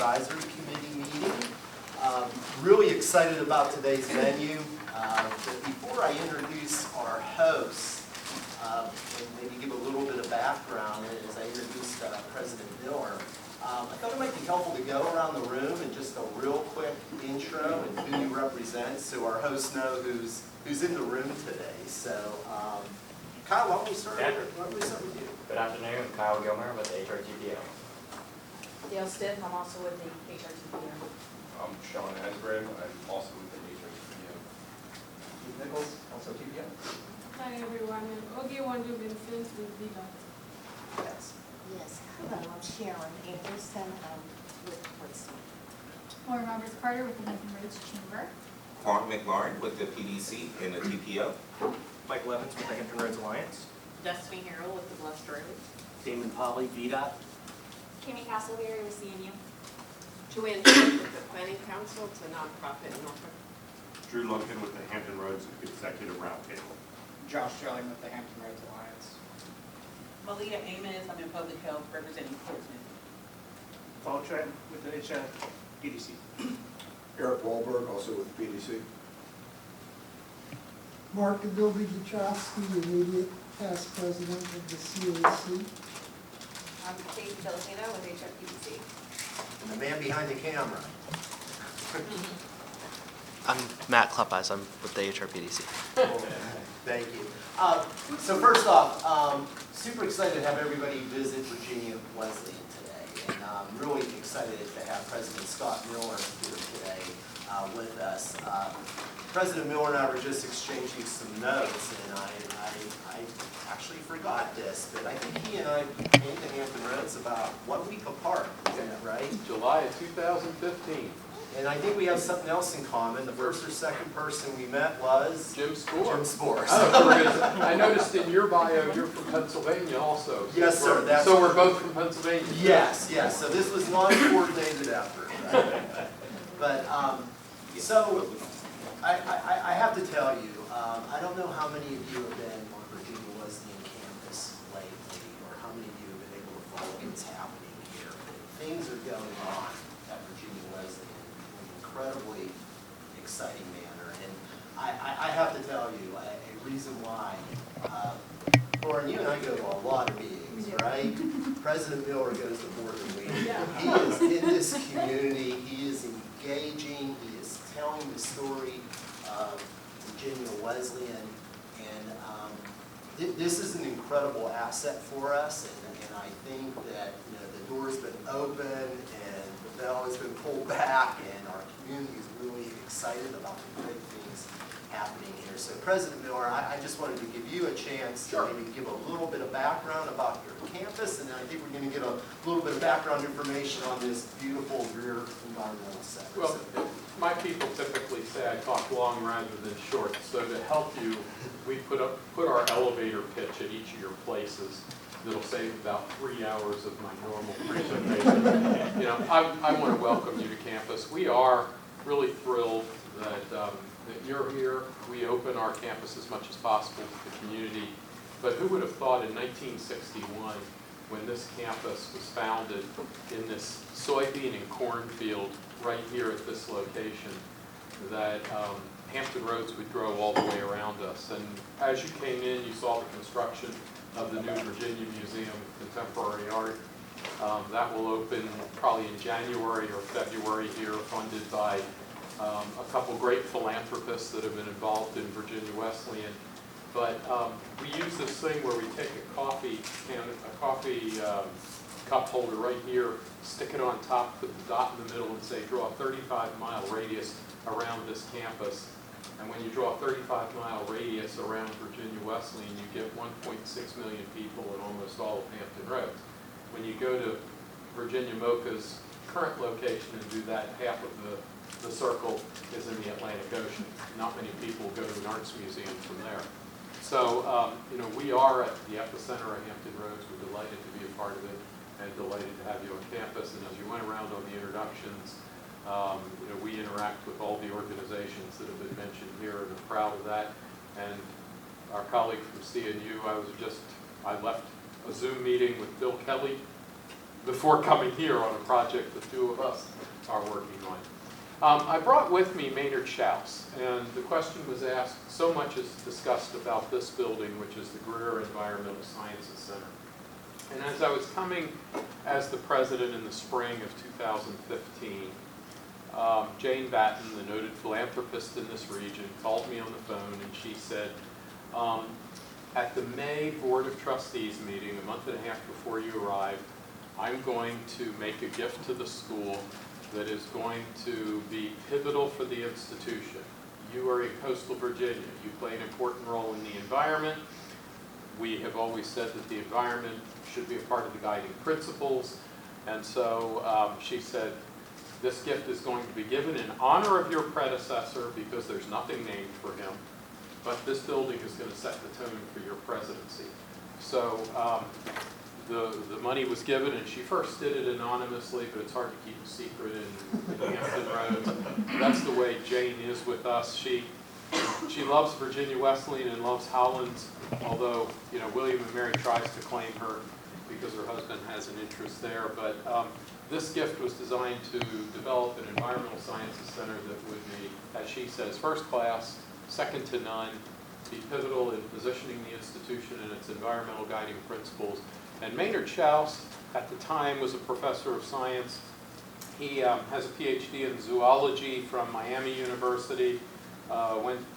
Advisory Committee meeting. Really excited about today's venue. But before I introduce our hosts, and maybe give a little bit of background as I introduce President Miller, I thought it might be helpful to go around the room and just a real quick intro and who you represent, so our hosts know who's in the room today. So, Kyle, why don't we start with you? Good afternoon, Kyle Gilmer with the HRTPO. Dale Stiff, I'm also with the HRTPO. I'm Sean Asbrin, I'm also with the HRTPO. Keith Nichols, also TPO. Hi everyone, I'm Ogie Wandu Vincent with VDOT. Yes. Yes, hello, I'm Sharon Anderson with Portsmouth. Lauren Roberts Carter with the Hampton Roads Chamber. Clark McLaurin with the PDC and the TPO. Michael Evans with the Hampton Roads Alliance. Destiny Harrell with the Blessed Road. Damon Polly, VDOT. Kimmy Castleberry with CNU. Joanne Smith with the Planning Council, it's a nonprofit in Norfolk. Drew Lumpkin with the Hampton Roads Executive Roundtable. Josh Schilling with the Hampton Roads Alliance. Malia Amos, I'm in public health representing Portsmouth. Paul Trent with the HRPDC. Eric Wahlberg, also with the PDC. Mark Adobe Duchowski, immediate past president of the CAC. I'm Katie Filipino with HRPDC. And the man behind the camera. I'm Matt Kleppeis. I'm with the HRPDC. Thank you. So first off, super excited to have everybody visit Virginia Wesleyan today. And I'm really excited to have President Scott Miller here today with us. President Miller and I were just exchanging some notes, and I actually forgot this, but I think he and I came to Hampton Roads about 1 week apart, isn't it right? July of 2015. And I think we have something else in common. The first or second person we met was Jim Spore. Jim Spore. I noticed in your bio you're from Pennsylvania also. So yes, sir. So we're both from Pennsylvania. Yes, yes. So this was not a coordinated effort. Right? But so I have to tell you, I don't know how many of you have been on Virginia Wesleyan campus lately, or how many of you have been able to follow what's happening here. Things are going on at Virginia Wesleyan in an incredibly exciting manner. And I have to tell you, a reason why, Lauren, you and I go to a lot of meetings, right? President Miller goes to board meetings. He is in this community, he is engaging, he is telling the story of Virginia Wesleyan, and this is an incredible asset for us, and I think that the door's been open and the bell has been pulled back, and our community is really excited about the great things happening here. So President Miller, I just wanted to give you a chance to maybe give a little bit of background about your campus, and then I think we're going to get a little bit of background information on this beautiful Greer Environmental Center. Well, my people typically say I talk long rather than short, so to help you, we put our elevator pitch at each of your places. That'll save about 3 hours of my normal presentation. I want to welcome you to campus. We are really thrilled that you're here. We open our campus as much as possible to the community. But who would have thought in 1961, when this campus was founded in this soybean and cornfield right here at this location, that Hampton Roads would grow all the way around us. And as you came in, you saw the construction of the new Virginia Museum of Contemporary Art. That will open probably in January or February here, funded by a couple great philanthropists that have been involved in Virginia Wesleyan. But we use this thing where we take a coffee cup holder right here, stick it on top, put the dot in the middle, and say, draw a 35-mile radius around this campus. And when you draw a 35-mile radius around Virginia Wesleyan, you get 1.6 million people in almost all of Hampton Roads. When you go to Virginia Mocha's current location and do that, half of the circle is in the Atlantic Ocean. Not many people go to an arts museum from there. So, we are at the epicenter of Hampton Roads. We're delighted to be a part of it and delighted to have you on campus. And as you went around on the introductions, we interact with all the organizations that have been mentioned here and are proud of that. And our colleague from CNU, I left a Zoom meeting with Bill Kelly before coming here on a project the two of us are working on. I brought with me Maynard Schaus, and the question was asked, so much is discussed about this building, which is the Greer Environmental Sciences Center. And as I was coming as the president in the spring of 2015, Jane Batten, the noted philanthropist in this region, called me on the phone and she said, at the May Board of Trustees meeting, a month and a half before you arrived, I'm going to make a gift to the school that is going to be pivotal for the institution. You are in coastal Virginia. You play an important role in the environment. We have always said that the environment should be a part of the guiding principles. And so she said, this gift is going to be given in honor of your predecessor because there's nothing named for him. But this building is going to set the tone for your presidency. So the money was given, and she first did it anonymously, but it's hard to keep a secret in Hampton Roads. That's the way Jane is with us. She loves Virginia Wesleyan and loves Holland, although William and Mary tries to claim her because her husband has an interest there. But this gift was designed to develop an environmental sciences center that would be, as she says, first class, second to none, be pivotal in positioning the institution and its environmental guiding principles. And Maynard Schaus, at the time, was a professor of science. He has a PhD in zoology from Miami University,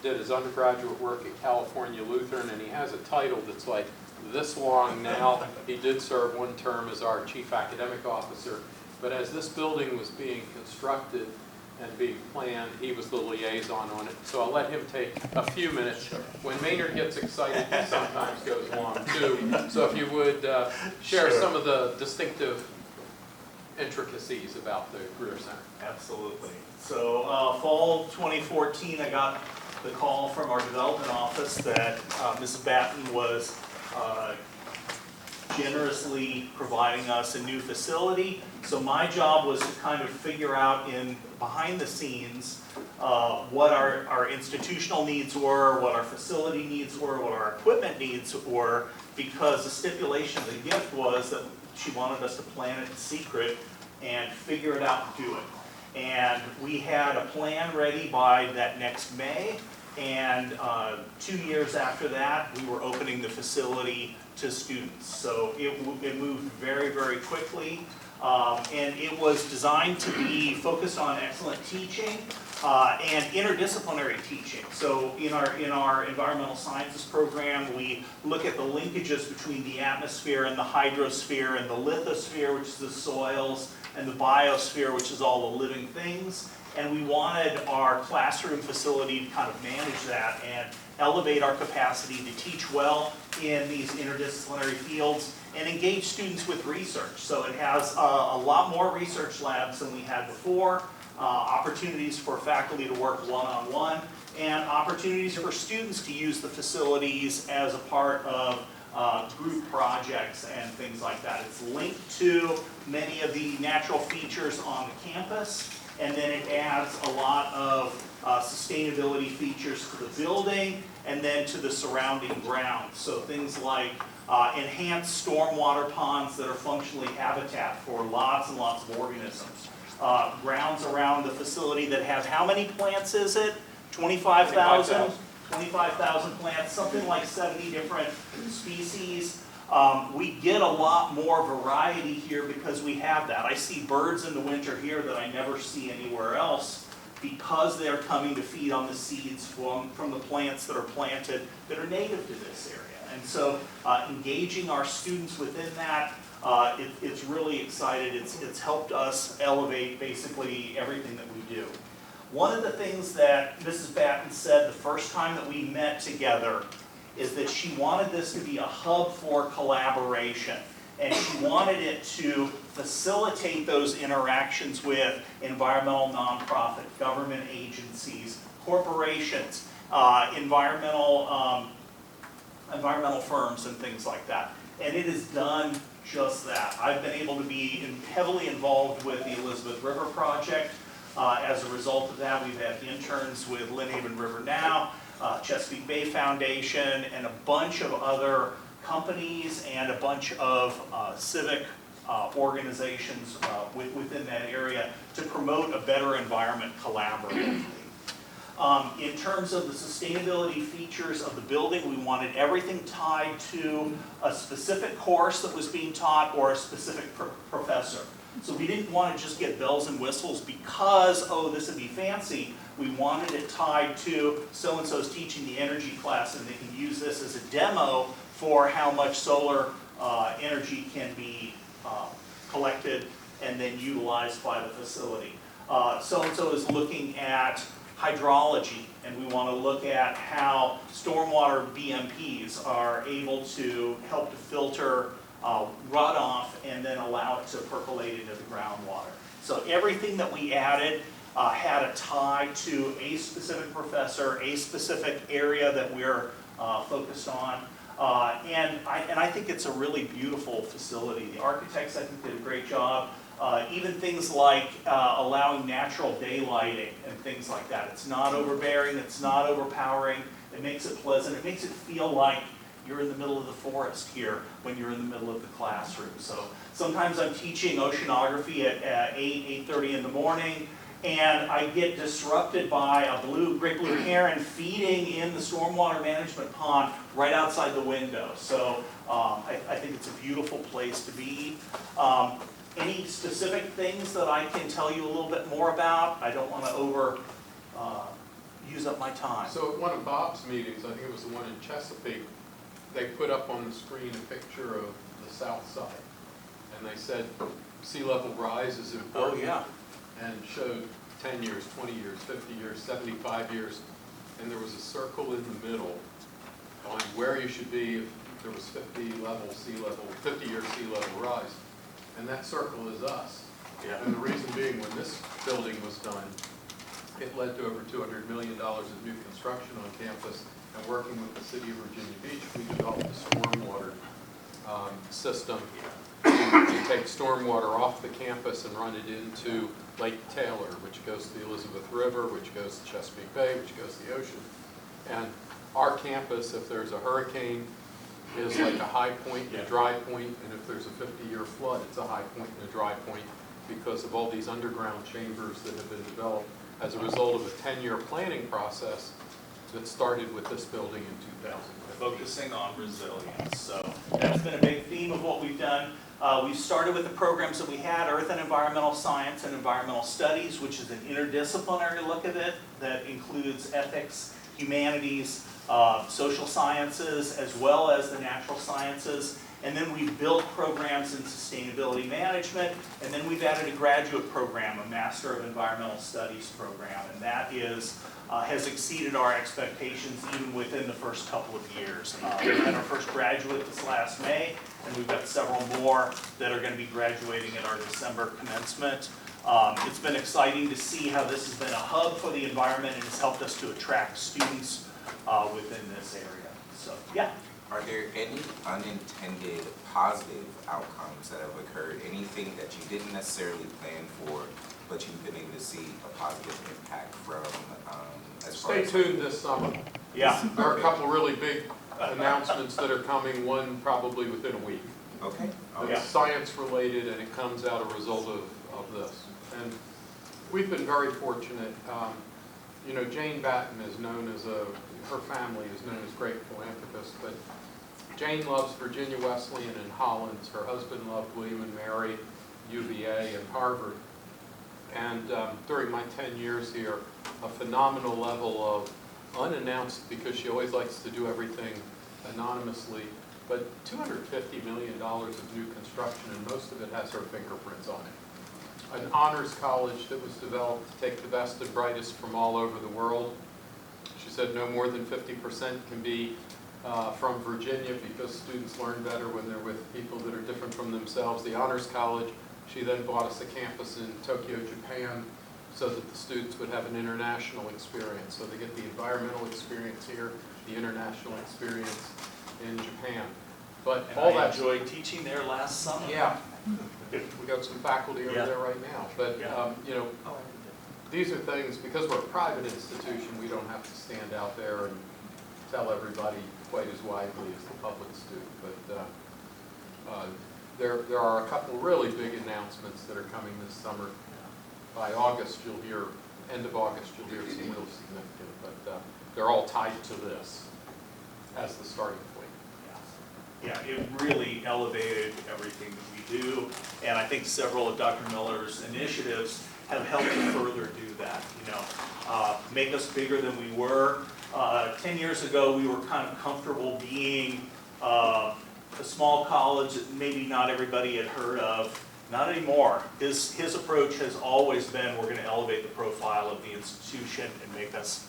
did his undergraduate work at California Lutheran, and he has a title that's like this long now. He did serve one term as our chief academic officer, but as this building was being constructed and being planned, he was the liaison on it. So I'll let him take a few minutes. When Maynard gets excited, he sometimes goes long too. So if you would share some of the distinctive intricacies about the Greer Center. Absolutely. So fall 2014, I got the call from our development office that Mrs. Batten was generously providing us a new facility. So my job was to kind of figure out behind the scenes what our institutional needs were, what our facility needs were, what our equipment needs were, because the stipulation of the gift was that she wanted us to plan it in secret and figure it out and do it. And we had a plan ready by that next May, and 2 years after that, we were opening the facility to students. So it moved very, very quickly. And it was designed to be focused on excellent teaching and interdisciplinary teaching. So in our environmental sciences program, we look at the linkages between the atmosphere and the hydrosphere and the lithosphere, which is the soils, and the biosphere, which is all the living things. And we wanted our classroom facility to kind of manage that and elevate our capacity to teach well in these interdisciplinary fields and engage students with research. So it has a lot more research labs than we had before, opportunities for faculty to work one-on-one, and opportunities for students to use the facilities as a part of group projects and things like that. It's linked to many of the natural features on the campus, and then it adds a lot of sustainability features to the building and then to the surrounding grounds. So things like enhanced stormwater ponds that are functionally habitat for lots and lots of organisms. Grounds around the facility that have, how many plants is it? 25,000? 25,000 plants, something like 70 different species. We get a lot more variety here because we have that. I see birds in the winter here that I never see anywhere else because they're coming to feed on the seeds from the plants that are planted that are native to this area. And so engaging our students within that, it's really excited. It's helped us elevate basically everything that we do. One of the things that Mrs. Batten said the first time that we met together is that she wanted this to be a hub for collaboration, and she wanted it to facilitate those interactions with environmental nonprofit, government agencies, corporations, environmental firms and things like that. And it has done just that. I've been able to be heavily involved with the Elizabeth River Project. As a result of that, we've had interns with Lynn Haven River Now, Chesapeake Bay Foundation, and a bunch of other companies and a bunch of civic organizations within that area to promote a better environment collaboratively. In terms of the sustainability features of the building, we wanted everything tied to a specific course that was being taught or a specific professor. So we didn't want to just get bells and whistles because, oh, this would be fancy. We wanted it tied to so-and-so's teaching the energy class, and they can use this as a demo for how much solar energy can be collected and then utilized by the facility. So-and-so is looking at hydrology, and we want to look at how stormwater BMPs are able to help to filter runoff and then allow it to percolate into the groundwater. So everything that we added had a tie to a specific professor, a specific area that we're focused on. And I think it's a really beautiful facility. The architects, I think, did a great job. Even things like allowing natural daylighting and things like that. It's not overbearing, it's not overpowering. It makes it pleasant. It makes it feel like you're in the middle of the forest here when you're in the middle of the classroom. So sometimes I'm teaching oceanography at 8:30 in the morning, and I get disrupted by a great blue heron feeding in the stormwater management pond right outside the window. So I think it's a beautiful place to be. Any specific things that I can tell you a little bit more about? I don't want to use up my time. So at one of Bob's meetings, I think it was the one in Chesapeake, they put up on the screen a picture of the south side. And they said sea level rise is important. Oh, yeah. And showed 10 years, 20 years, 50 years, 75 years. And there was a circle in the middle on where you should be if there was 50-year sea level rise. And that circle is us. Yeah. And the reason being, when this building was done, it led to over $200 million of new construction on campus. And working with the city of Virginia Beach, we developed a stormwater system to take stormwater off the campus and run it into Lake Taylor, which goes to the Elizabeth River, which goes to Chesapeake Bay, which goes to the ocean. And our campus, if there's a hurricane, is like a high point and a dry point, and if there's a 50-year flood, it's a high point and a dry point because of all these underground chambers that have been developed as a result of a 10-year planning process that started with this building in 2000. Focusing on resilience. So that's been a big theme of what we've done. We started with the programs that we had, Earth and Environmental Science and Environmental Studies, which is an interdisciplinary look at it that includes ethics, humanities, social sciences, as well as the natural sciences. And then we've built programs in sustainability management, and then we've added a graduate program, a Master of Environmental Studies program, and that has exceeded our expectations even within the first couple of years. We had our first graduate this last May, and we've got several more that are going to be graduating at our December commencement. It's been exciting to see how this has been a hub for the environment and has helped us to attract students within this area. So, yeah. Are there any unintended positive outcomes that have occurred? Anything that you didn't necessarily plan for, but you've been able to see a positive impact from as far as... Stay tuned this summer. Yeah. There are a couple of really big announcements that are coming, one probably within a week. Okay. It's science related, and it comes out a result of this. And we've been very fortunate. You know, Jane Batten is known as her family is known as great philanthropists, but Jane loves Virginia Wesleyan and Hollins. Her husband loved William and Mary, UVA, and Harvard. And during my 10 years here, a phenomenal level of unannounced, because she always likes to do everything anonymously, but $250 million of new construction, and most of it has her fingerprints on it. An honors college that was developed to take the best and brightest from all over the world. She said no more than 50% can be from Virginia because students learn better when they're with people that are different from themselves. The honors college, she then bought us a campus in Tokyo, Japan, so that the students would have an international experience. So they get the environmental experience here, the international experience in Japan. But And all I that enjoyed teaching there last summer. Yeah, we got some faculty over there right now. But you know, these are things, because we're a private institution, we don't have to stand out there and tell everybody quite as widely as the publics do. But there are a couple really big announcements that are coming this summer. By August, you'll hear, end of August, you'll hear some real significant, but they're all tied to this as the starting point. Yeah, it really elevated everything that we do, and I think several of Dr. Miller's initiatives have helped to further do that, make us bigger than we were. 10 years ago, we were kind of comfortable being a small college that maybe not everybody had heard of. Not anymore. His approach has always been, we're going to elevate the profile of the institution and make us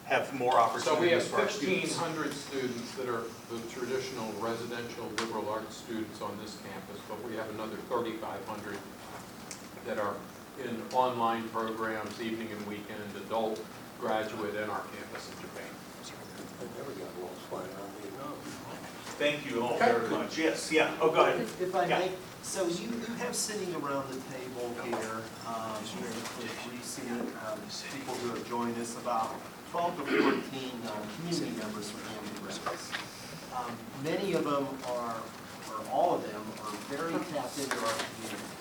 have more opportunities So we have for our students. 1,500 students that are the traditional residential liberal arts students on this campus, but we have another 3,500 that are in online programs, evening and weekend, adult, graduate, and our campus in Japan. I never got lost flying on the Thank you all very much. Yes, yeah. Oh, go ahead. If I Yeah. may, so you have sitting around the table here, recent people who have joined us, about 12 to 14 community members from Hampton Roads. Many of them are, or all of them, are very tapped into our community.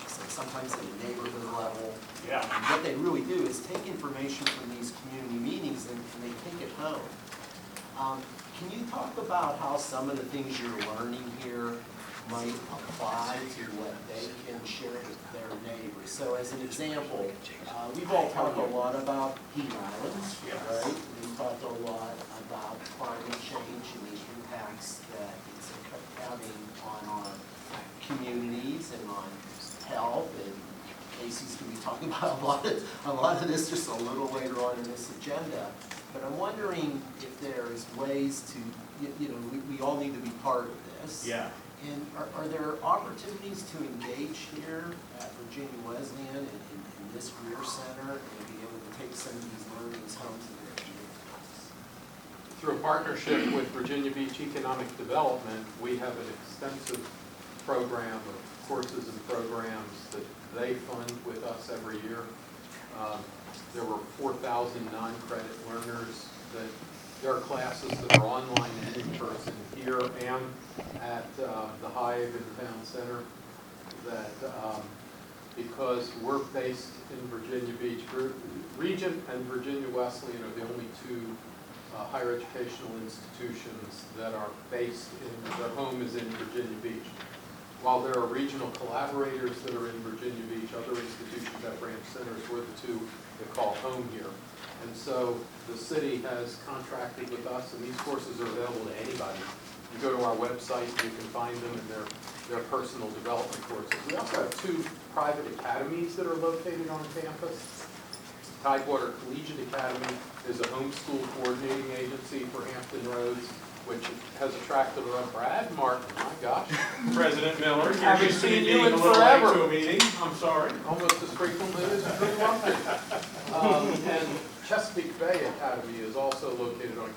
So sometimes at a neighborhood level. Yeah. What they really do is take information from these community meetings and they take it home. Can you talk about how some of the things you're learning here might apply to what they can share with their neighbors? So as an example, we've all talked a lot about heat islands, right? We've talked a lot about climate change and the impacts that it's having on our communities and on health, and Casey's going to be talking about a lot of this just a little later on in this agenda. But I'm wondering if there's ways to, we all need to be part of this. Yeah. And are there opportunities to engage here at Virginia Wesleyan and in this Greer Center and be able to take some of these learnings home to their communities? Through a partnership with Virginia Beach Economic Development, we have an extensive program of courses and programs that they fund with us every year. There were 4,000 non-credit learners that there are classes that are online and in person here and at the Hive in Town Center that because we're based in Virginia Beach, Regent and Virginia Wesleyan are the only two higher educational institutions that are based in, their home is in Virginia Beach. While there are regional collaborators that are in Virginia Beach, other institutions at branch centers, we're the two that call home here. And so the city has contracted with us, and these courses are available to anybody. You go to our website, you can find them, and they're personal development courses. We also have two private academies that are located on campus. Tidewater Collegiate Academy is a homeschool coordinating agency for Hampton Roads, which has attracted Brad Martin, my gosh. President Miller, you're Haven't used to me seen being you in a little forever. late to a meeting. I'm sorry. Almost as frequently as you want to. And Chesapeake Bay Academy is also located on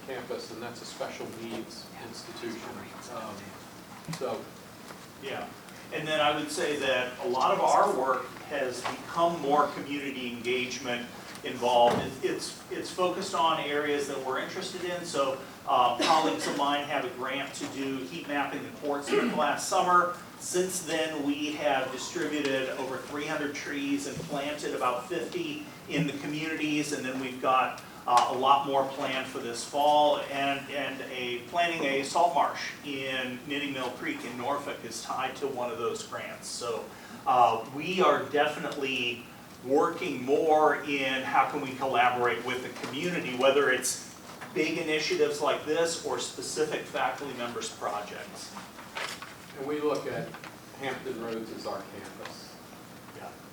campus, and that's a special needs institution. Yeah. And then I would say that a lot of our work has become more community engagement involved. It's focused on areas that we're interested in. So colleagues of mine have a grant to do heat mapping in Portsmouth last summer. Since then, we have distributed over 300 trees and planted about 50 in the communities, and then we've got a lot more planned for this fall, and planting a salt marsh in Knitting Mill Creek in Norfolk is tied to one of those grants. So we are definitely working more in how can we collaborate with the community, whether it's big initiatives like this or specific faculty members' projects. And we look at Hampton Roads as our campus,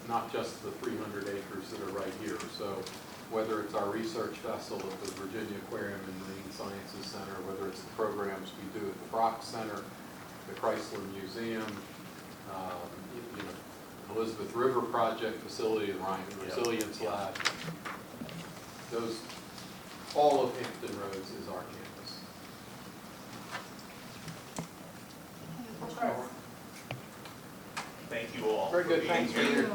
not just the 300 acres that are right here. So whether it's our research vessel at the Virginia Aquarium and Marine Sciences Center, whether it's the programs we do at the Brock Center, the Chrysler Museum, Elizabeth River Project facility, the Ryan Resilience Lab, all of Hampton Roads is our campus. Thank you all. Very good, for being thanks. here.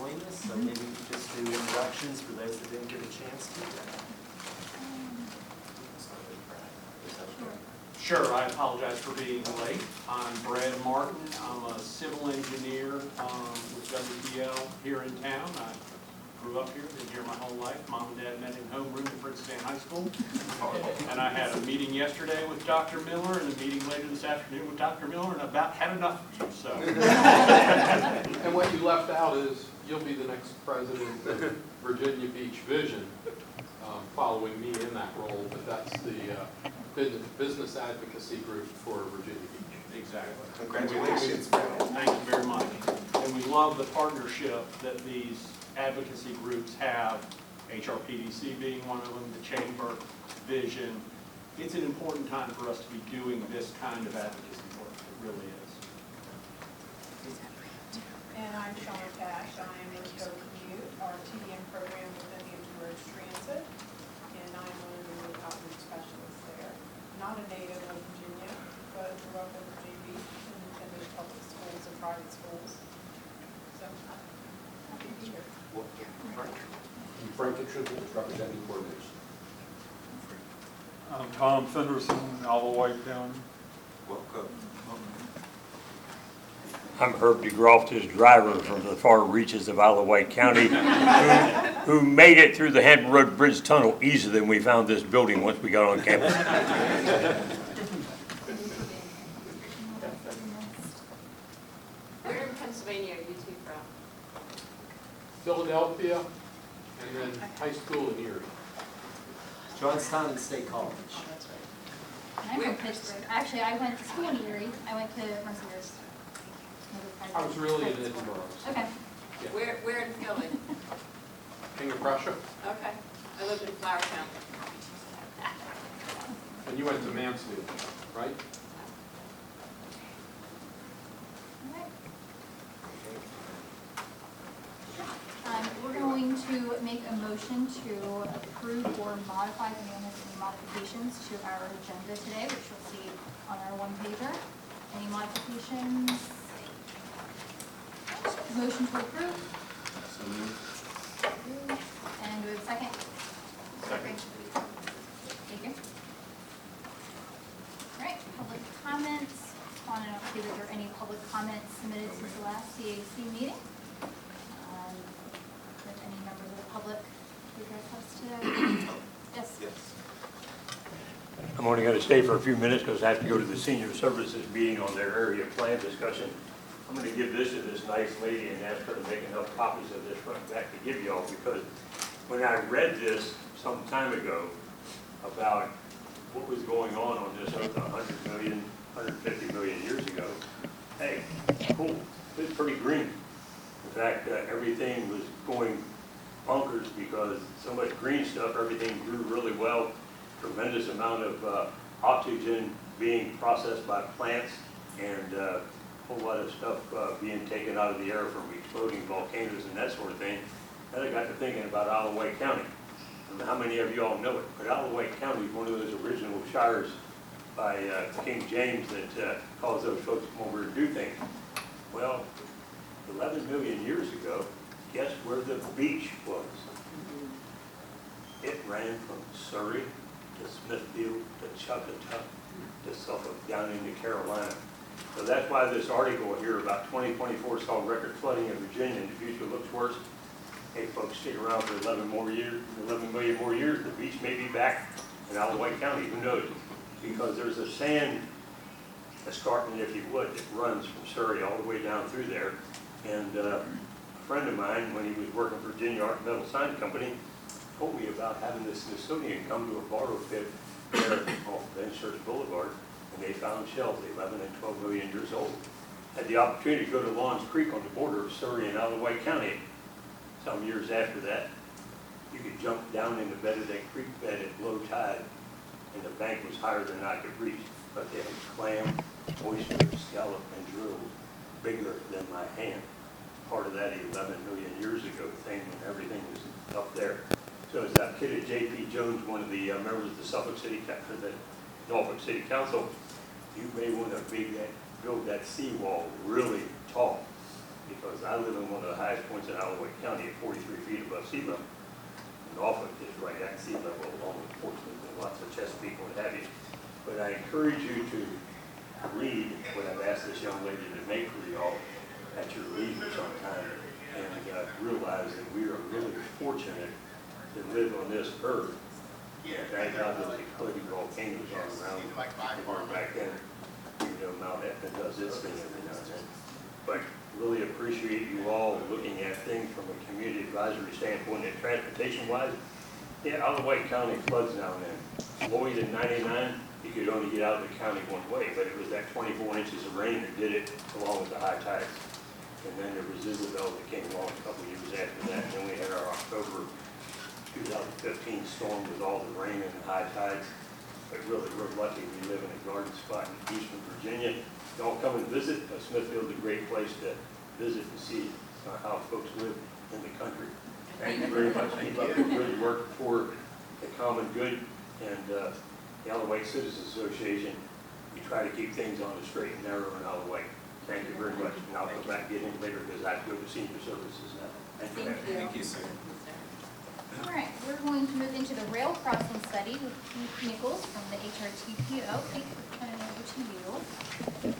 join us, so maybe we could just do introductions for those that didn't get a chance to. Sure, I apologize for being late. I'm Brad Martin. I'm a civil engineer with WPL here in town. I grew up here, been here my whole life. Mom and Dad met in homeroom at Princess Anne High School. And I had a meeting yesterday with Dr. Miller and a meeting later this afternoon with Dr. Miller, and I about had enough of you, so. And what you left out is you'll be the next president of Virginia Beach Vision, following me in that role, but that's the business advocacy group for Virginia Beach. Exactly. Congratulations, Brad. Thank you very much. And we love the partnership that these advocacy groups have, HRPDC being one of them, the Chamber, Vision. It's an important time for us to be doing this kind of advocacy work. It really is. And I'm Shauna Cash. I am in co-commute, our TDM program within the George Transit, and I'm one of the outreach specialists there. Not a native of Virginia, but grew up in Virginia Beach and attended public schools and private schools. So I'm happy to be here. Frank Contribute, representing coordination. I'm Tom Fenderson, Alawite County. Welcome. I'm Herb DeGroff, his driver from the far reaches of Isle of Wight County, who made it through the Hampton Road Bridge Tunnel easier than we found this building once we got on campus. Where in Pennsylvania are you two from? Philadelphia, and then high school in Erie. Johnstown and State College. That's right. I'm from Pittsburgh. Actually, I went to school in Erie. I went to Mercyhurst. I was really in Edinburgh. Okay. Yeah. Where in Philly? King of Prussia, Okay. I lived in Flourtown. and you went to Mansfield, right? We're going to make a motion to approve or modify if anyone has any modifications to our agenda today, which you'll see on our one-pager. Any modifications? Motion to approve? And do we have a second? Second. Thank you. All right, public comments. Just want to see if there are any public comments submitted since the last CAC meeting. If any members of the public who address us today. Yes. I'm only going to stay for a few minutes because I have to go to the senior services meeting on their area plan discussion. I'm going to give this to this nice lady and ask her to make enough copies of this front back to give y'all, because when I read this some time ago about what was going on this earth 100 million, 150 million years ago, hey, cool, it was pretty green. In fact, everything was going bonkers because so much green stuff, everything grew really well, tremendous amount of oxygen being processed by plants, and a whole lot of stuff being taken out of the air from exploding volcanoes and that sort of thing. Then I got to thinking about Isle of Wight County. I don't know how many of you all know it, but Isle of Wight County is one of those original shires by King James that caused those folks to come over and do things. Well, 11 million years ago, guess where the beach was? It ran from Surrey to Smithfield to Chuckatuck to Suffolk down into Carolina. So that's why this article here about 2024 saw record flooding in Virginia and the future looks worse. Hey folks, stick around for 11 million more years, the beach may be back in Isle of Wight County, who knows? Because there's a sand escarpment, if you would, that runs from Surrey all the way down through there. And a friend of mine, when he was working for Virginia Environmental Sciences Company, told me about having the Smithsonian come to a borrow pit there off Benchurch Boulevard, and they found shells 11 and 12 million years old. Had the opportunity to go to Lawns Creek on the border of Surrey and Isle of Wight County. Some years after that, you could jump down in the bed of that creek bed at low tide, and the bank was higher than I could reach. But they had clam, oyster, scallop, and drills bigger than my hand. Part of that 11 million years ago thing when everything was up there. So as that kid at J.P. Jones, one of the members of the Norfolk City Council, you may want to build that seawall really tall. because I live in one of the highest points in Alaway County at 43 feet above sea level. Norfolk is right at sea level, along with Portsmouth and lots of Chesapeake, what have you. But I encourage you to read what I've asked this young lady to make for you all at your leisure sometime, and realize that we are really fortunate to live on this earth. Thank God those exploding volcanoes are around. Back then, Mount Etna does its thing every now and then. But really appreciate you all looking at things from a community advisory standpoint and transportation-wise. Yeah, Alaway County floods now and then. Lloyd in '99, you could only get out of the county one way, but it was that 24 inches of rain that did it, along with the high tides. And then there was Isabel that came along a couple of years after that, and then we had our October 2015 storm with all the rain and the high tides. But really, we're lucky we live in a garden spot in eastern Virginia. Y'all come and visit. Smithfield's a great place to visit and see how folks live in the country. Thank you very much. Keep up the good work for the common good. And the Alaway Citizens Association, we try to keep things on the straight and narrow in Alaway. Thank you very much. And I'll come back and get in later because I have to go to senior services now. Thank you. Thank you, sir. All right, we're going to move into the rail crossing study with Keith Nichols from the HRTPO. Keith, turn it over to you.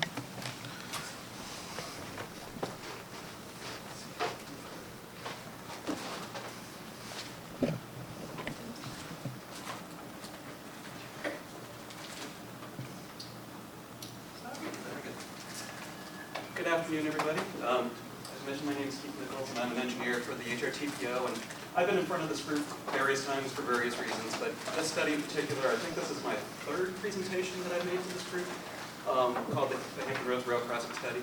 Good afternoon, everybody. As mentioned, my name is Keith Nichols, and I'm an engineer for the HRTPO, and I've been in front of this group various times for various reasons, but this study in particular, I think this is my third presentation that I've made to this group, called the Hampton Roads Rail Crossing Study.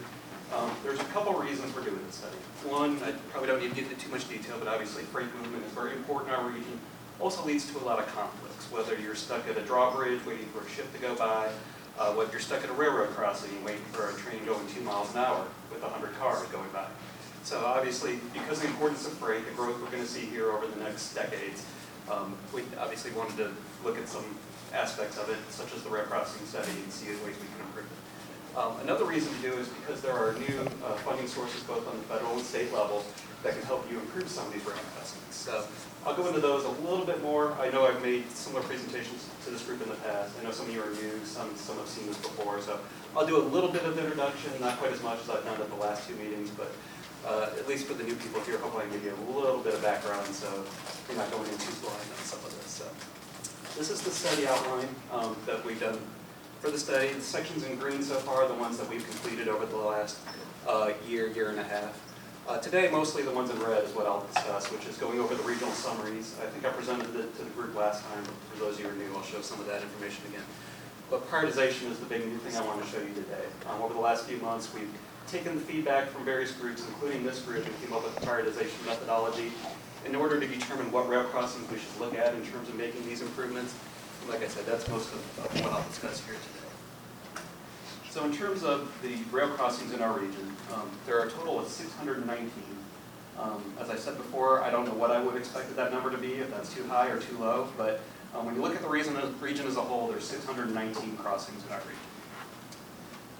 There's a couple reasons we're doing this study. One, I probably don't need to get into too much detail, but obviously freight movement is very important in our region. Also leads to a lot of conflicts, whether you're stuck at a drawbridge waiting for a ship to go by, whether you're stuck at a railroad crossing waiting for a train going 2 miles an hour with 100 cars going by. So obviously, because of the importance of freight, the growth we're going to see here over the next decades, we obviously wanted to look at some aspects of it, such as the rail crossing study, and see ways we can improve it. Another reason to do is because there are new funding sources both on the federal and state level that can help you improve some of these rail crossings. So I'll go into those a little bit more. I know I've made similar presentations to this group in the past. I know some of you are new, some have seen this before. So I'll do a little bit of introduction, not quite as much as I've done at the last 2 meetings, but at least for the new people here, hopefully I can give you a little bit of background so you're not going in too blind on some of this. So this is the study outline that we've done for the study. The sections in green so far are the ones that we've completed over the last year and a half. Today, mostly the ones in red is what I'll discuss, which is going over the regional summaries. I think I presented it to the group last time, but for those of you who are new, I'll show some of that information again. But prioritization is the big new thing I want to show you today. Over the last few months, we've taken the feedback from various groups, including this group, and came up with a prioritization methodology in order to determine what rail crossings we should look at in terms of making these improvements. And like I said, that's most of what I'll discuss here today. So in terms of the rail crossings in our region, there are a total of 619. As I said before, I don't know what I would expect that number to be, if that's too high or too low, but when you look at the region as a whole, there's 619 crossings in our region.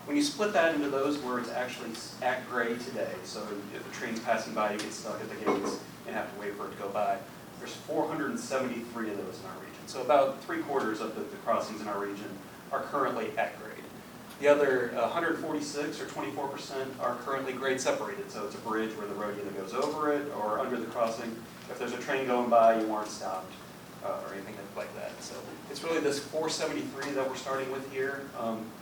When you split that into those where it's actually at grade today, so if the train's passing by, you get stuck at the gates and have to wait for it to go by, there's 473 of those in our region. So about 3/4 of the crossings in our region are currently at grade. The other 146 or 24% are currently grade separated, so it's a bridge where the road either goes over it or under the crossing. If there's a train going by, you aren't stopped or anything like that. So it's really this 473 that we're starting with here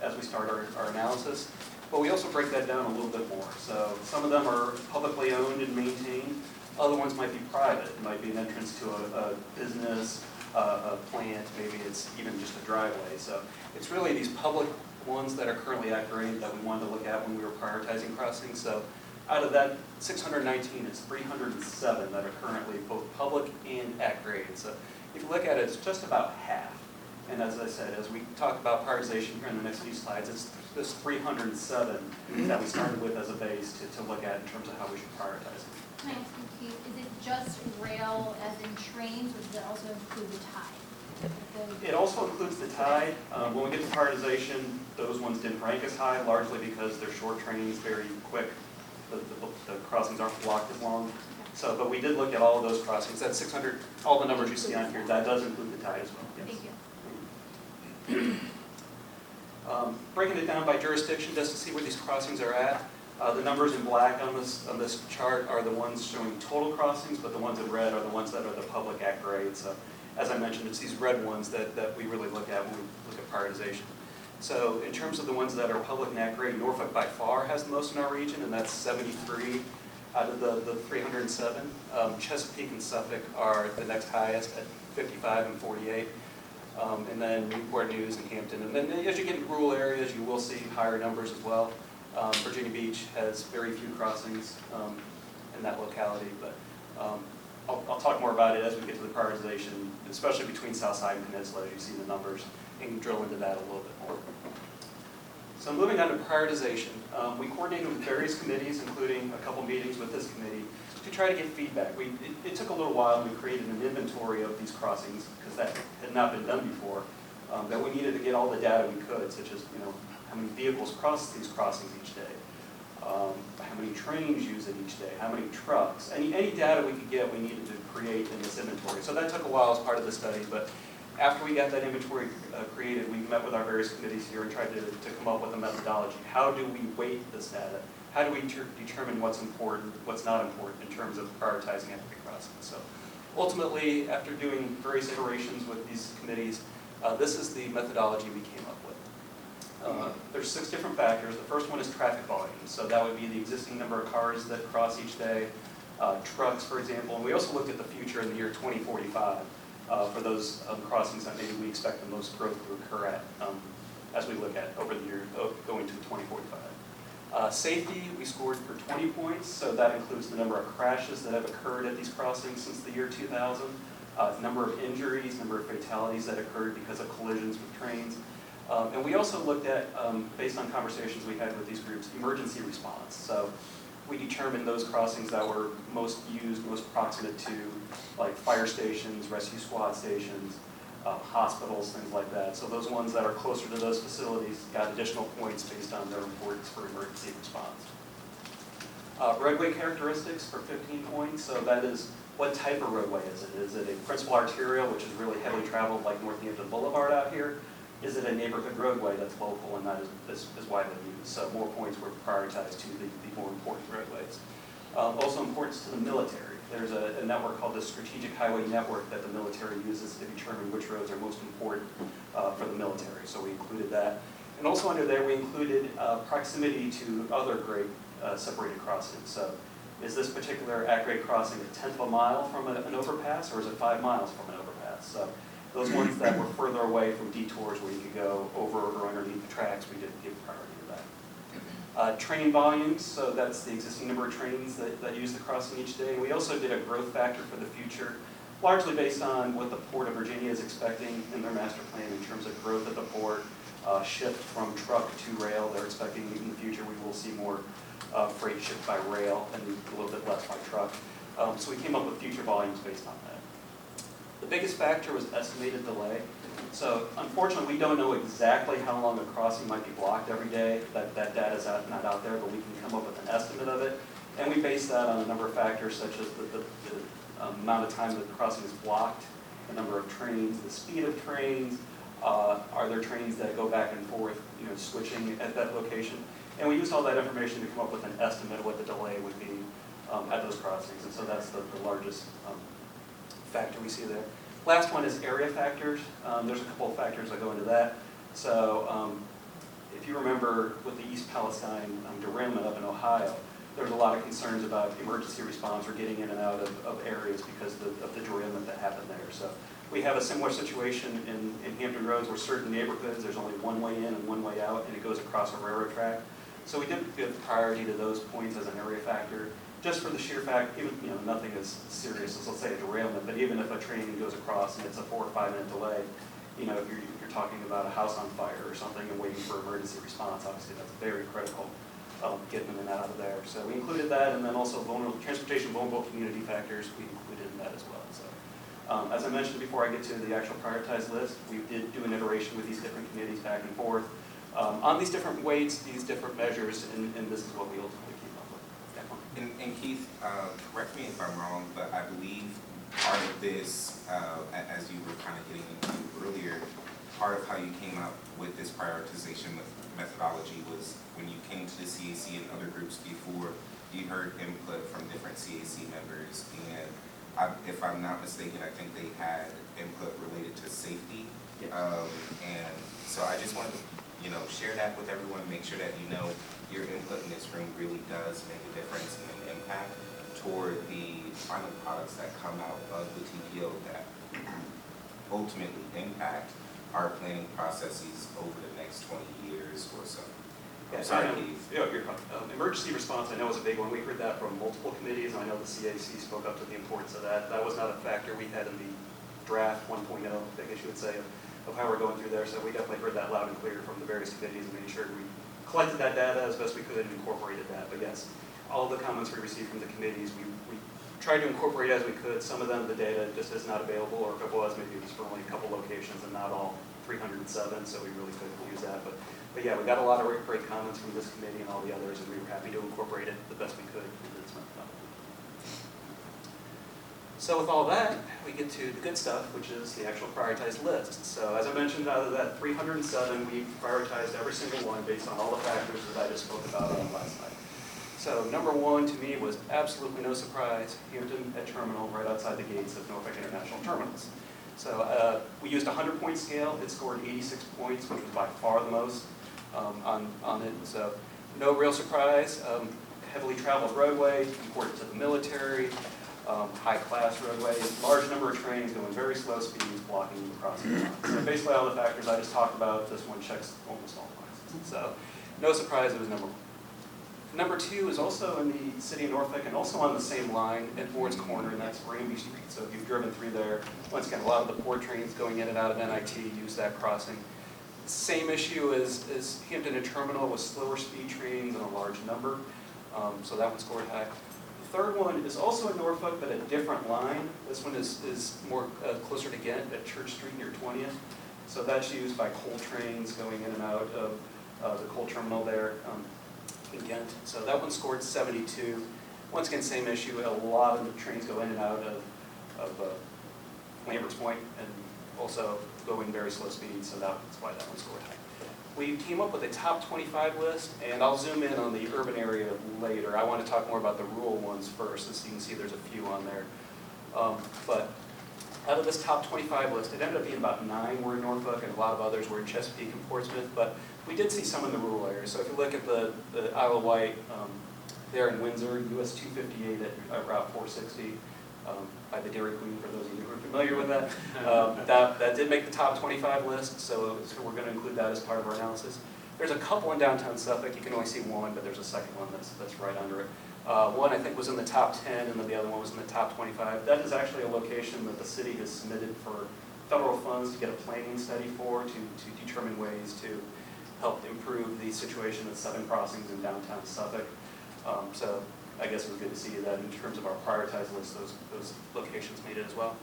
as we start our analysis. But we also break that down a little bit more. So some of them are publicly owned and maintained. Other ones might be private. It might be an entrance to a business, a plant, maybe it's even just a driveway. So it's really these public ones that are currently at grade that we wanted to look at when we were prioritizing crossings. So out of that 619, it's 307 that are currently both public and at grade. So if you look at it, it's just about half. And as I said, as we talk about prioritization here in the next few slides, it's this 307 that we started with as a base to look at in terms of how we should prioritize it. Can I ask you, Keith, is it just rail as in trains, or does it also include the tide? It also includes the tide. When we get to prioritization, those ones didn't rank as high, largely because they're short trains, very quick. The the crossings aren't blocked as long. So, but we did look at all of those crossings. That's 600, all the numbers you see on here, that does include the tie as well. Yes. Thank you. Breaking it down by jurisdiction just to see where these crossings are at. The numbers in black on this chart are the ones showing total crossings, but the ones in red are the ones that are the public act grade. So as I mentioned, it's these red ones that we really look at when we look at prioritization. So in terms of the ones that are public act grade, Norfolk by far has the most in our region, and that's 73 out of the 307. Chesapeake and Suffolk are the next highest at 55 and 48. And then Newport News and Hampton. And then as you get into rural areas, you will see higher numbers as well. Virginia Beach has very few crossings in that locality, but I'll talk more about it as we get to the prioritization, especially between Southside and Peninsula. You see the numbers and drill into that a little bit more. So moving on to prioritization, we coordinated with various committees, including a couple meetings with this committee, to try to get feedback. It took a little while. We created an inventory of these crossings because that had not been done before. That we needed to get all the data we could, such as how many vehicles cross these crossings each day, how many trains use it each day, how many trucks. Any data we could get, we needed to create in this inventory. So that took a while as part of the study, but after we got that inventory created, we met with our various committees here and tried to come up with a methodology. How do we weight this data? How do we determine what's important, what's not important in terms of prioritizing equity crossings? So ultimately, after doing various iterations with these committees, this is the methodology we came up with. There's 6 different factors. The first one is traffic volume. So that would be the existing number of cars that cross each day, trucks, for example. And we also looked at the future in the year 2045 for those crossings that maybe we expect the most growth to occur at as we look at over the year going to 2045. Safety, we scored for 20 points, so that includes the number of crashes that have occurred at these crossings since the year 2000, number of injuries, number of fatalities that occurred because of collisions with trains. And we also looked at, based on conversations we had with these groups, emergency response. So we determined those crossings that were most used, most proximate to like fire stations, rescue squad stations, hospitals, things like that. So those ones that are closer to those facilities got additional points based on their importance for emergency response. Roadway characteristics for 15 points. So that is, what type of roadway is it? Is it a principal arterial, which is really heavily traveled like Northampton Boulevard out here? Is it a neighborhood roadway that's local and not as widely used? So more points were prioritized to the more important roadways. Also importance to the military. There's a network called the Strategic Highway Network that the military uses to determine which roads are most important for the military. So we included that. And also under there, we included proximity to other grade separated crossings. So is this particular at-grade crossing 1/10 of a mile from an overpass, or is it 5 miles from an overpass? So those ones that were further away from detours where you could go over or underneath the tracks, we did give priority to that. Train volumes, so that's the existing number of trains that use the crossing each day. We also did a growth factor for the future, largely based on what the Port of Virginia is expecting in their master plan in terms of growth at the port, shift from truck to rail. They're expecting in the future we will see more freight shipped by rail and a little bit less by truck. So we came up with future volumes based on that. The biggest factor was estimated delay. So unfortunately, we don't know exactly how long a crossing might be blocked every day. That data is not out there, but we can come up with an estimate of it. And we base that on a number of factors such as the amount of time that the crossing is blocked, the number of trains, the speed of trains, are there trains that go back and forth, switching at that location. And we used all that information to come up with an estimate of what the delay would be at those crossings. And so that's the largest factor we see there. Last one is area factors. There's a couple of factors that go into that. So if you remember with the East Palestine derailment up in Ohio, there was a lot of concerns about emergency response or getting in and out of areas because of the derailment that happened there. So we have a similar situation in Hampton Roads where certain neighborhoods, there's only one way in and one way out, and it goes across a railroad track. So we did give priority to those points as an area factor, just for the sheer fact, even nothing as serious as, let's say, a derailment, but even if a train goes across and it's a 4 or 5 minute delay, if you're talking about a house on fire or something and waiting for emergency response, obviously that's very critical, getting them in and out of there. So we included that, and then also transportation vulnerable community factors we included in that as well. So as I mentioned before I get to the actual prioritized list, we did do an iteration with these different committees back and forth on these different weights, these different measures, and this is what we ultimately came up with. Definitely. And Keith, correct me if I'm wrong, but I believe part of this, as you were kind of getting into earlier, part of how you came up with this prioritization methodology was when you came to the CAC and other groups before, you heard input from different CAC members, and if I'm not mistaken, I think they had input related to safety. Yes. And so I just wanted to, share that with everyone, make sure that your input in this room really does make a difference and an impact toward the final products that come out of the TPO that ultimately impact our planning processes over the next 20 years or so. I'm sorry, Keith. You're fine. Emergency response, I know, is a big one. We heard that from multiple committees, and I know the CAC spoke up to the importance of that. That was not a factor we had in the draft 1.0, I guess you would say, of how we're going through there. So we definitely heard that loud and clear from the various committees and made sure we collected that data as best we could and incorporated that. But yes, all of the comments we received from the committees, we tried to incorporate as we could. Some of them, the data just is not available, or if it was, maybe it was for only a couple locations and not all 307, so we really couldn't use that. But yeah, we got a lot of great comments from this committee and all the others, and we were happy to incorporate it the best we could into this methodology. So with all that, we get to the good stuff, which is the actual prioritized list. So as I mentioned, out of that 307, we prioritized every single one based on all the factors that I just spoke about last night. So number one to me was absolutely no surprise, Hampton at Terminal, right outside the gates of Norfolk International Terminals. So we used a 100-point scale. It scored 86 points, which was by far the most on it. So no real surprise. Heavily traveled roadway, important to the military, high-class roadway, large number of trains going very slow speeds, blocking the crossing lines. So basically all the factors I just talked about, this one checks almost all boxes. So no surprise, it was number one. Number two is also in the city of Norfolk and also on the same line at Ward's Corner, and that's Granby Street. So if you've driven through there, once again, a lot of the port trains going in and out of NIT use that crossing. Same issue as Hampton and Terminal with slower speed trains and a large number. So that one scored high. The third one is also in Norfolk, but a different line. This one is more closer to Ghent at Church Street near 20th. So that's used by coal trains going in and out of the coal terminal there. In Ghent. So that one scored 72. Once again, same issue. A lot of the trains go in and out of Lambert's Point and also go in very slow speeds, so that's why that one scored high. We came up with a top 25 list, and I'll zoom in on the urban area later. I want to talk more about the rural ones first, as you can see there's a few on there. But out of this top 25 list, it ended up being about 9 were in Norfolk and a lot of others were in Chesapeake and Portsmouth, but we did see some in the rural areas. So if you look at the Isle of Wight, there in Windsor, US 258 at Route 460, by the Dairy Queen, for those of you who are familiar with that. That did make the top 25 list, so we're going to include that as part of our analysis. There's a couple in downtown Suffolk. You can only see one, but there's a second one that's right under it. One I think was in the top 10, and then the other one was in the top 25. That is actually a location that the city has submitted for federal funds to get a planning study for, to determine ways to help improve the situation at 7 crossings in downtown Suffolk. So I guess it was good to see that in terms of our prioritized list, those locations made it as well.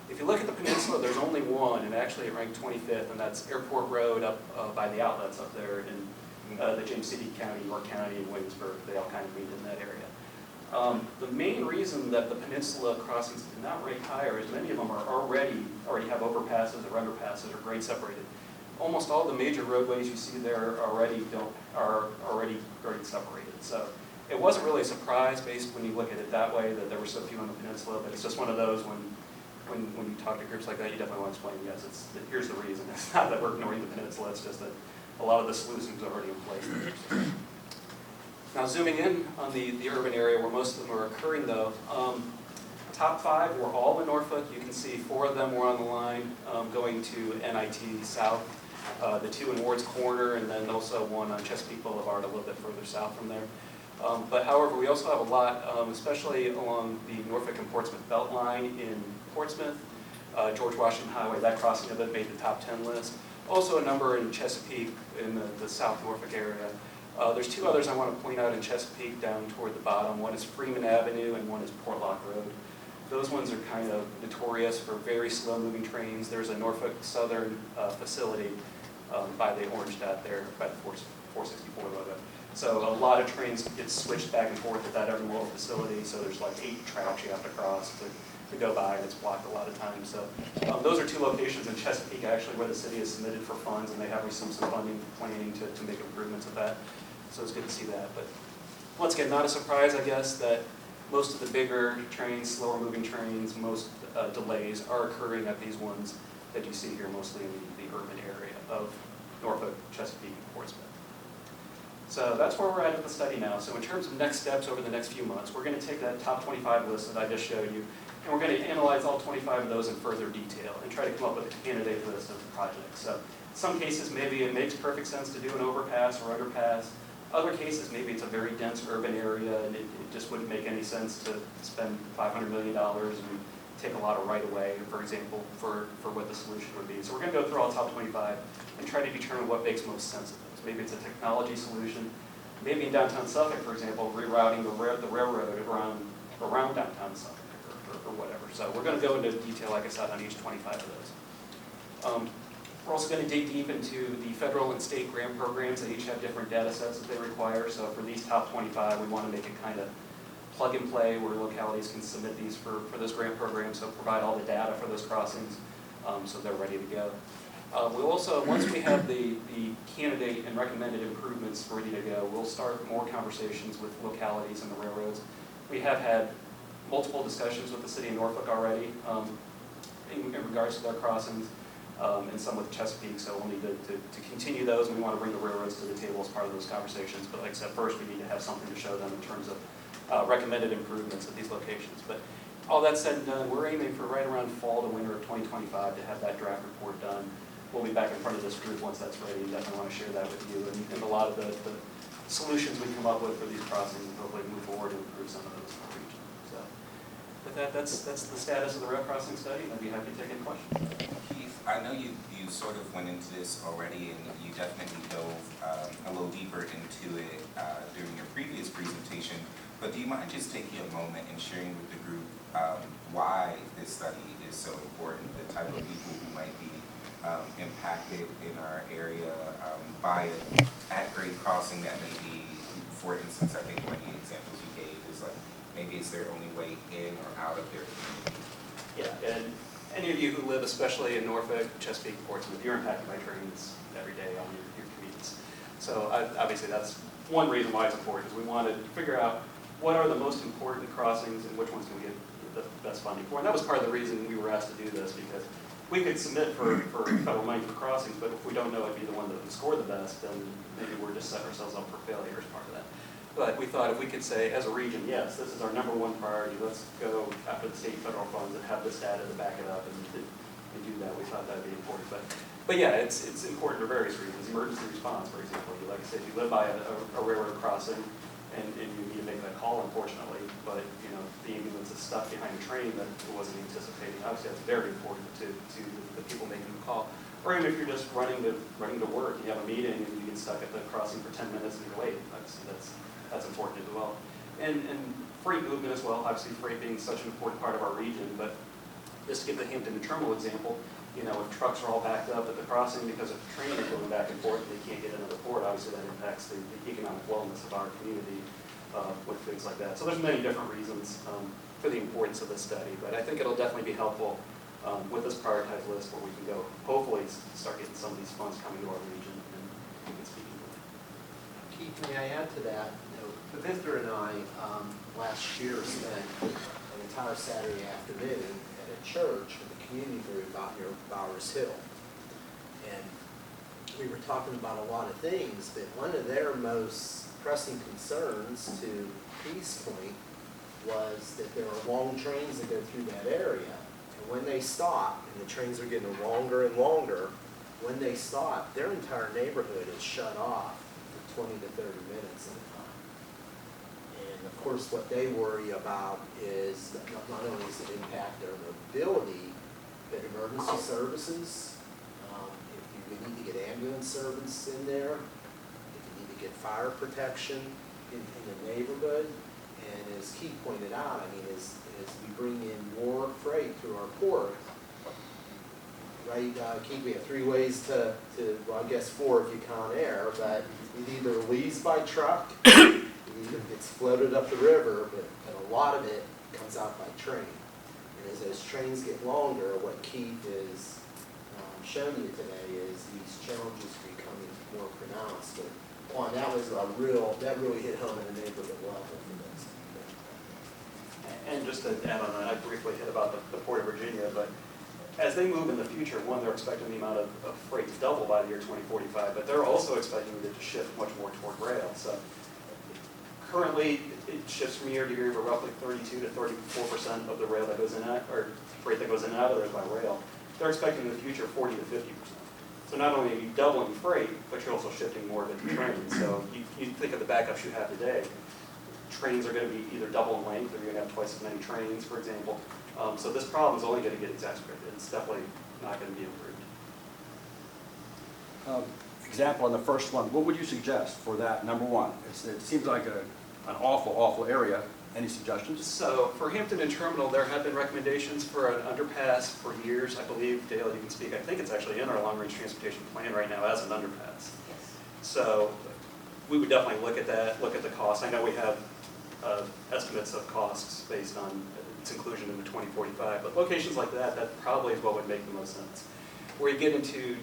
If you look at the peninsula, there's only one, and actually it ranked 25th, and that's Airport Road up by the outlets up there in the James City County, York County, and Williamsburg. They all kind of meet in that area. The main reason that the peninsula crossings did not rank higher is many of them are already have overpasses or underpasses or grade separated. Almost all the major roadways you see there are already grade separated. So it wasn't really a surprise based when you look at it that way that there were so few on the peninsula, but it's just one of those when you talk to groups like that, you definitely want to explain, yes, here's the reason. It's not that we're ignoring the peninsula, it's just that a lot of the solutions are already in place there. Now zooming in on the urban area where most of them are occurring though, top 5 were all in Norfolk. You can see 4 of them were on the line going to NIT South, the 2 in Ward's Corner, and then also one on Chesapeake Boulevard a little bit further south from there. But however, we also have a lot, especially along the Norfolk and Portsmouth Belt Line in Portsmouth, George Washington Highway, that crossing of it made the top 10 list. Also a number in Chesapeake in the South Norfolk area. There's 2 others I want to point out in Chesapeake down toward the bottom. One is Freeman Avenue and one is Portlock Road. Those ones are kind of notorious for very slow moving trains. There's a Norfolk Southern facility by the Orange Dot there, by the 464 logo. So a lot of trains get switched back and forth at that intermodal facility, so there's like 8 tracks you have to cross to go by, and it's blocked a lot of times. So those are 2 locations in Chesapeake, actually, where the city has submitted for funds, and they have received some funding planning to make improvements of that. So it's good to see that. But once again, not a surprise, I guess, that most of the bigger trains, slower moving trains, most delays are occurring at these ones that you see here, mostly in the urban area of Norfolk, Chesapeake, and Portsmouth. So that's where we're at with the study now. So in terms of next steps over the next few months, we're going to take that top 25 list that I just showed you, and we're going to analyze all 25 of those in further detail and try to come up with a candidate list of projects. So in some cases, maybe it makes perfect sense to do an overpass or underpass. Other cases, maybe it's a very dense urban area, and it just wouldn't make any sense to spend $500 million and take a lot of right-of-way, for example, for what the solution would be. So we're going to go through all the top 25 and try to determine what makes most sense of those. Maybe it's a technology solution. Maybe in downtown Suffolk, for example, rerouting the railroad around downtown Suffolk or whatever. So we're going to go into detail, like I said, on each 25 of those. We're also going to dig deep into the federal and state grant programs that each have different data sets that they require. So for these top 25, we want to make it kind of plug and play where localities can submit these for those grant programs, so provide all the data for those crossings so they're ready to go. We'll also, once we have the candidate and recommended improvements ready to go, we'll start more conversations with localities and the railroads. We have had multiple discussions with the city of Norfolk already in regards to their crossings, and some with Chesapeake, so we'll need to continue those, and we want to bring the railroads to the table as part of those conversations. But like I said, first we need to have something to show them in terms of recommended improvements at these locations. But all that said and done, we're aiming for right around fall to winter of 2025 to have that draft report done. We'll be back in front of this group once that's ready, and definitely want to share that with you and a lot of the solutions we come up with for these crossings, and hopefully move forward and improve some of those in the region. So with that, that's the status of the rail crossing study, and I'd be happy to take any questions. Keith, I know you sort of went into this already, and you definitely dove a little deeper into it during your previous presentation, but do you mind just taking a moment and sharing with the group why this study is so important, the type of people who might be impacted in our area by an at-grade crossing that may be, for instance, I think one of the examples you gave is like, maybe it's their only way in or out of their community. Yeah, and any of you who live, especially in Norfolk, Chesapeake, Portsmouth, you're impacted by trains every day on your commutes. So obviously that's one reason why it's important, is we wanted to figure out what are the most important crossings and which ones can we get the best funding for. And that was part of the reason we were asked to do this, because we could submit for federal money for crossings, but if we don't know it'd be the one that would score the best, then maybe we're just setting ourselves up for failure as part of that. But we thought if we could say, as a region, yes, this is our #1 priority, let's go after the state and federal funds and have this data to back it up and do that. We thought that would be important. But yeah, it's important for various reasons. Emergency response, for example. Like I said, if you live by a railroad crossing and you need to make that call, unfortunately, but you know the ambulance is stuck behind a train that it wasn't anticipating. Obviously, that's very important to the people making the call. Or even if you're just running to work, you have a meeting and you get stuck at the crossing for 10 minutes and you're late. Obviously, that's important as well. And freight movement as well. Obviously, freight being such an important part of our region. But just to give the Hampton Terminal example, you know, if trucks are all backed up at the crossing because a train is going back and forth and they can't get into the port, obviously that impacts the economic wellness of our community with things like that. So there's many different reasons for the importance of this study. But I think it'll definitely be helpful with this prioritized list where we can go, hopefully, start getting some of these funds coming to our region and we can speak to them. Keith, may I add to that? Pavithra and I last year spent an entire Saturday afternoon at a church with a community group out near Bowers Hill. And we were talking about a lot of things, but one of their most pressing concerns to Keith's point was that there are long trains that go through that area. And when they stop, and the trains are getting longer and longer, when they stop, their entire neighborhood is shut off for 20 to 30 minutes at a time. And of course, what they worry about is that not only does it impact their mobility, but emergency services. If you need to get ambulance service in there, if you need to get fire protection in the neighborhood. And as Keith pointed out, I mean, as we bring in more freight through our port, right? Keith, we have 3 ways to, well, I guess 4 if you count air, but it either leaves by truck, it either gets floated up the river, but a lot of it comes out by train. And as those trains get longer, what Keith is shown you today is these challenges becoming more pronounced. But Juan, that was that really hit home at a neighborhood level for this. And just to add on that, I briefly hit about the Port of Virginia, but as they move in the future, one, they're expecting the amount of freight to double by the year 2045, but they're also expecting it to shift much more toward rail. So currently, it shifts from year to year, but roughly 32 to 34% of the rail that goes in or freight that goes in and out of there is by rail. They're expecting in the future 40 to 50%. So not only are you doubling freight, but you're also shifting more of it to trains. So you think of the backups you have today. Trains are going to be either double in length, or you're going to have twice as many trains, for example. So this problem is only going to get exacerbated. It's definitely not going to be improved. Example on the first one, what would you suggest for that, number one? It seems like an awful, awful area. Any suggestions? So for Hampton and Terminal, there have been recommendations for an underpass for years. I believe, Dale, you can speak. I think it's actually in our long-range transportation plan right now as an underpass. Yes. So we would definitely look at that, look at the cost. I know we have estimates of costs based on its inclusion in the 2045, but locations like that, that probably is what would make the most sense. Where you get into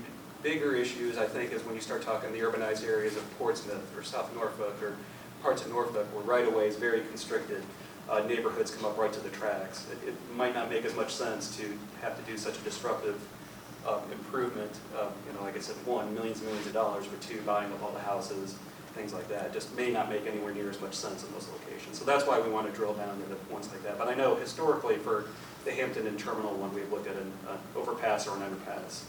bigger issues, I think, is when you start talking the urbanized areas of Portsmouth or South Norfolk or parts of Norfolk where right-of-way is very constricted. Neighborhoods come up right to the tracks. It might not make as much sense to have to do such a disruptive improvement. Like I said, one, millions and millions of dollars, or two, buying up all the houses, things like that. Just may not make anywhere near as much sense in those locations. So that's why we want to drill down into ones like that. But I know historically for the Hampton and Terminal one, we've looked at an overpass or an underpass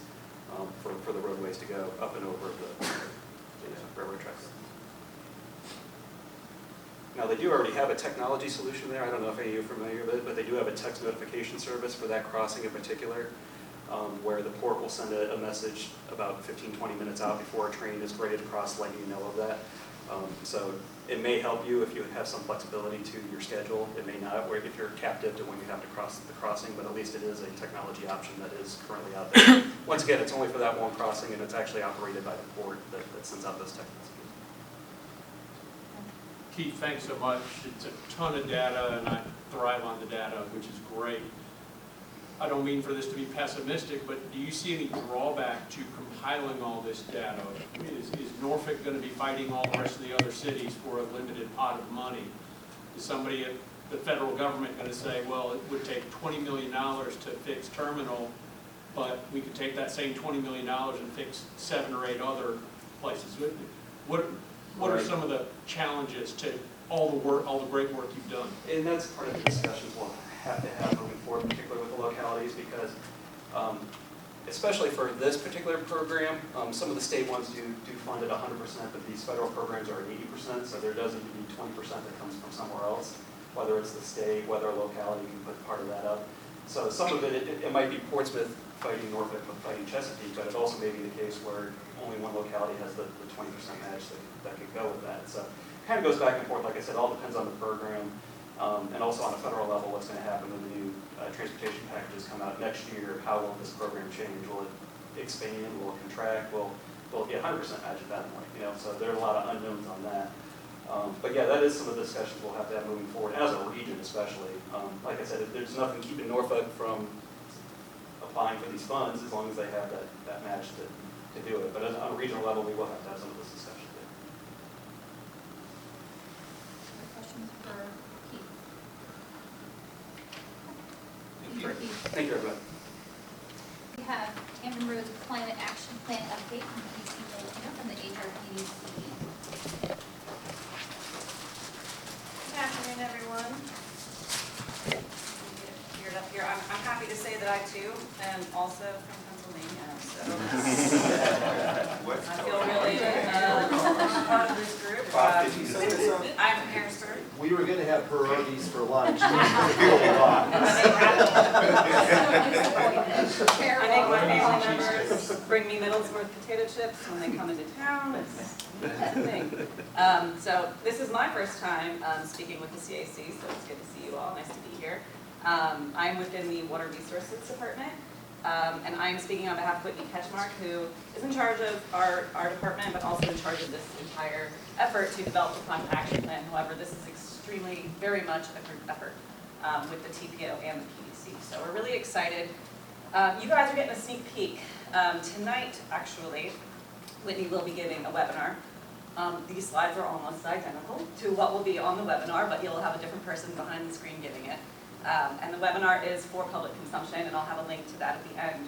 for the roadways to go up and over the railroad tracks. Now, they do already have a technology solution there. I don't know if any of you are familiar with it, but they do have a text notification service for that crossing in particular, where the port will send a message about 15, 20 minutes out before a train is ready to cross, letting you know of that. So it may help you if you have some flexibility to your schedule. It may not, or if you're captive to when you have to cross the crossing, but at least it is a technology option that is currently out there. Once again, it's only for that one crossing, and it's actually operated by the port that sends out those text messages. Keith, thanks so much. It's a ton of data, and I thrive on the data, which is great. I don't mean for this to be pessimistic, but do you see any drawback to compiling all this data? I mean, is Norfolk going to be fighting all the rest of the other cities for a limited pot of money? Is somebody at the federal government going to say, well, it would take $20 million to fix Terminal, but we could take that same $20 million and fix 7 or 8 other places? What are some of the challenges to all the work, all the great work you've done? And that's part of the discussions we'll have to have moving forward, particularly with the localities, because especially for this particular program, some of the state ones do fund it 100%, but these federal programs are at 80%, so there does need to be 20% that comes from somewhere else, whether it's the state, whether a locality can put part of that up. So some of it might be Portsmouth fighting Norfolk with fighting Chesapeake, but it also may be the case where only one locality has the 20% match that could go with that. So it kind of goes back and forth. Like I said, all depends on the program, and also on a federal level, what's going to happen when the new transportation packages come out next year. How will this program change? Will it expand? Will it contract? Will it be 100% match at that point? So there are a lot of unknowns on that. But yeah, that is some of the discussions we'll have to have moving forward, as a region especially. Like I said, there's nothing keeping Norfolk from applying for these funds as long as they have that match to do it. But on a regional level, we will have to have some of this discussion there. Questions for Keith? Thank you. Thank you, everybody. We have Hampton Roads Climate Action Plan update from from the HRPDC. Good afternoon, everyone. Geared up here. I'm happy to say that I too am also from Pennsylvania, so I feel really part of this group. I'm from Harrisburg. We were going to have pierogies for lunch. I make my family members bring me Middlesworth potato chips when they come into town. It's a thing. So this is my first time speaking with the CAC, so it's good to see you all. Nice to be here. I'm within the Water Resources Department, And I am speaking on behalf of Whitney Ketchmark, who is in charge of our department, but also in charge of this entire effort to develop a climate action plan. However, this is extremely, very much a group effort with the TPO and the PDC. So we're really excited. You guys are getting a sneak peek. Tonight, actually, Whitney will be giving a webinar. These slides are almost identical to what will be on the webinar, but you'll have a different person behind the screen giving it. And the webinar is for public consumption, and I'll have a link to that at the end.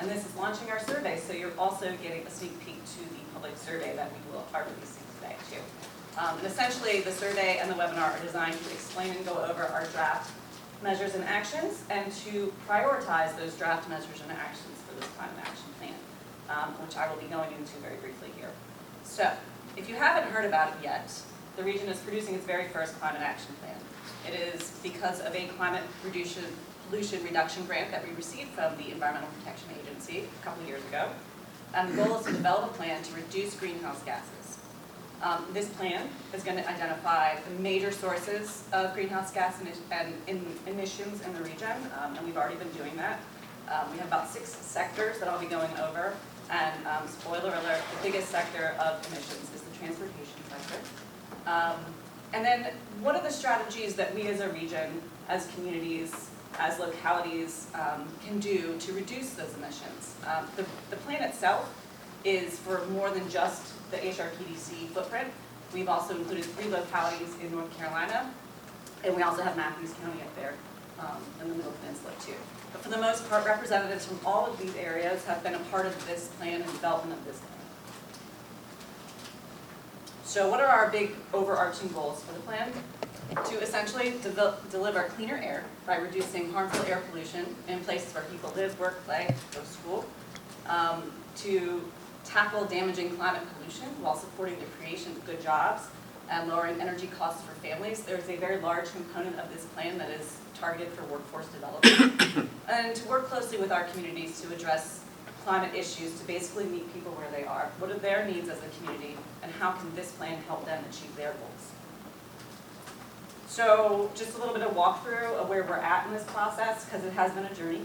And this is launching our survey, so you're also getting a sneak peek to the public survey that we are releasing today, too. And essentially, the survey and the webinar are designed to explain and go over our draft measures and actions, and to prioritize those draft measures and actions for this climate action plan, which I will be going into very briefly here. So, if you haven't heard about it yet, the region is producing its very first climate action plan. It is because of a climate pollution reduction grant that we received from the Environmental Protection Agency a couple of years ago. And the goal is to develop a plan to reduce greenhouse gases. This plan is going to identify the major sources of greenhouse gas emissions in the region, and we've already been doing that. We have about 6 sectors that I'll be going over, and spoiler alert, the biggest sector of emissions is the transportation sector. And then what are the strategies that we as a region, as communities, as localities can do to reduce those emissions? The plan itself is for more than just the HRPDC footprint. We've also included 3 localities in North Carolina, and we also have Matthews County up there in the Middle Peninsula too. But for the most part, representatives from all of these areas have been a part of this plan and development of this plan. So what are our big overarching goals for the plan? To essentially deliver cleaner air by reducing harmful air pollution in places where people live, work, play, go to school. To tackle damaging climate pollution while supporting the creation of good jobs and lowering energy costs for families. There's a very large component of this plan that is targeted for workforce development. And to work closely with our communities to address climate issues, to basically meet people where they are. What are their needs as a community, and how can this plan help them achieve their goals? So just a little bit of walkthrough of where we're at in this process, because it has been a journey.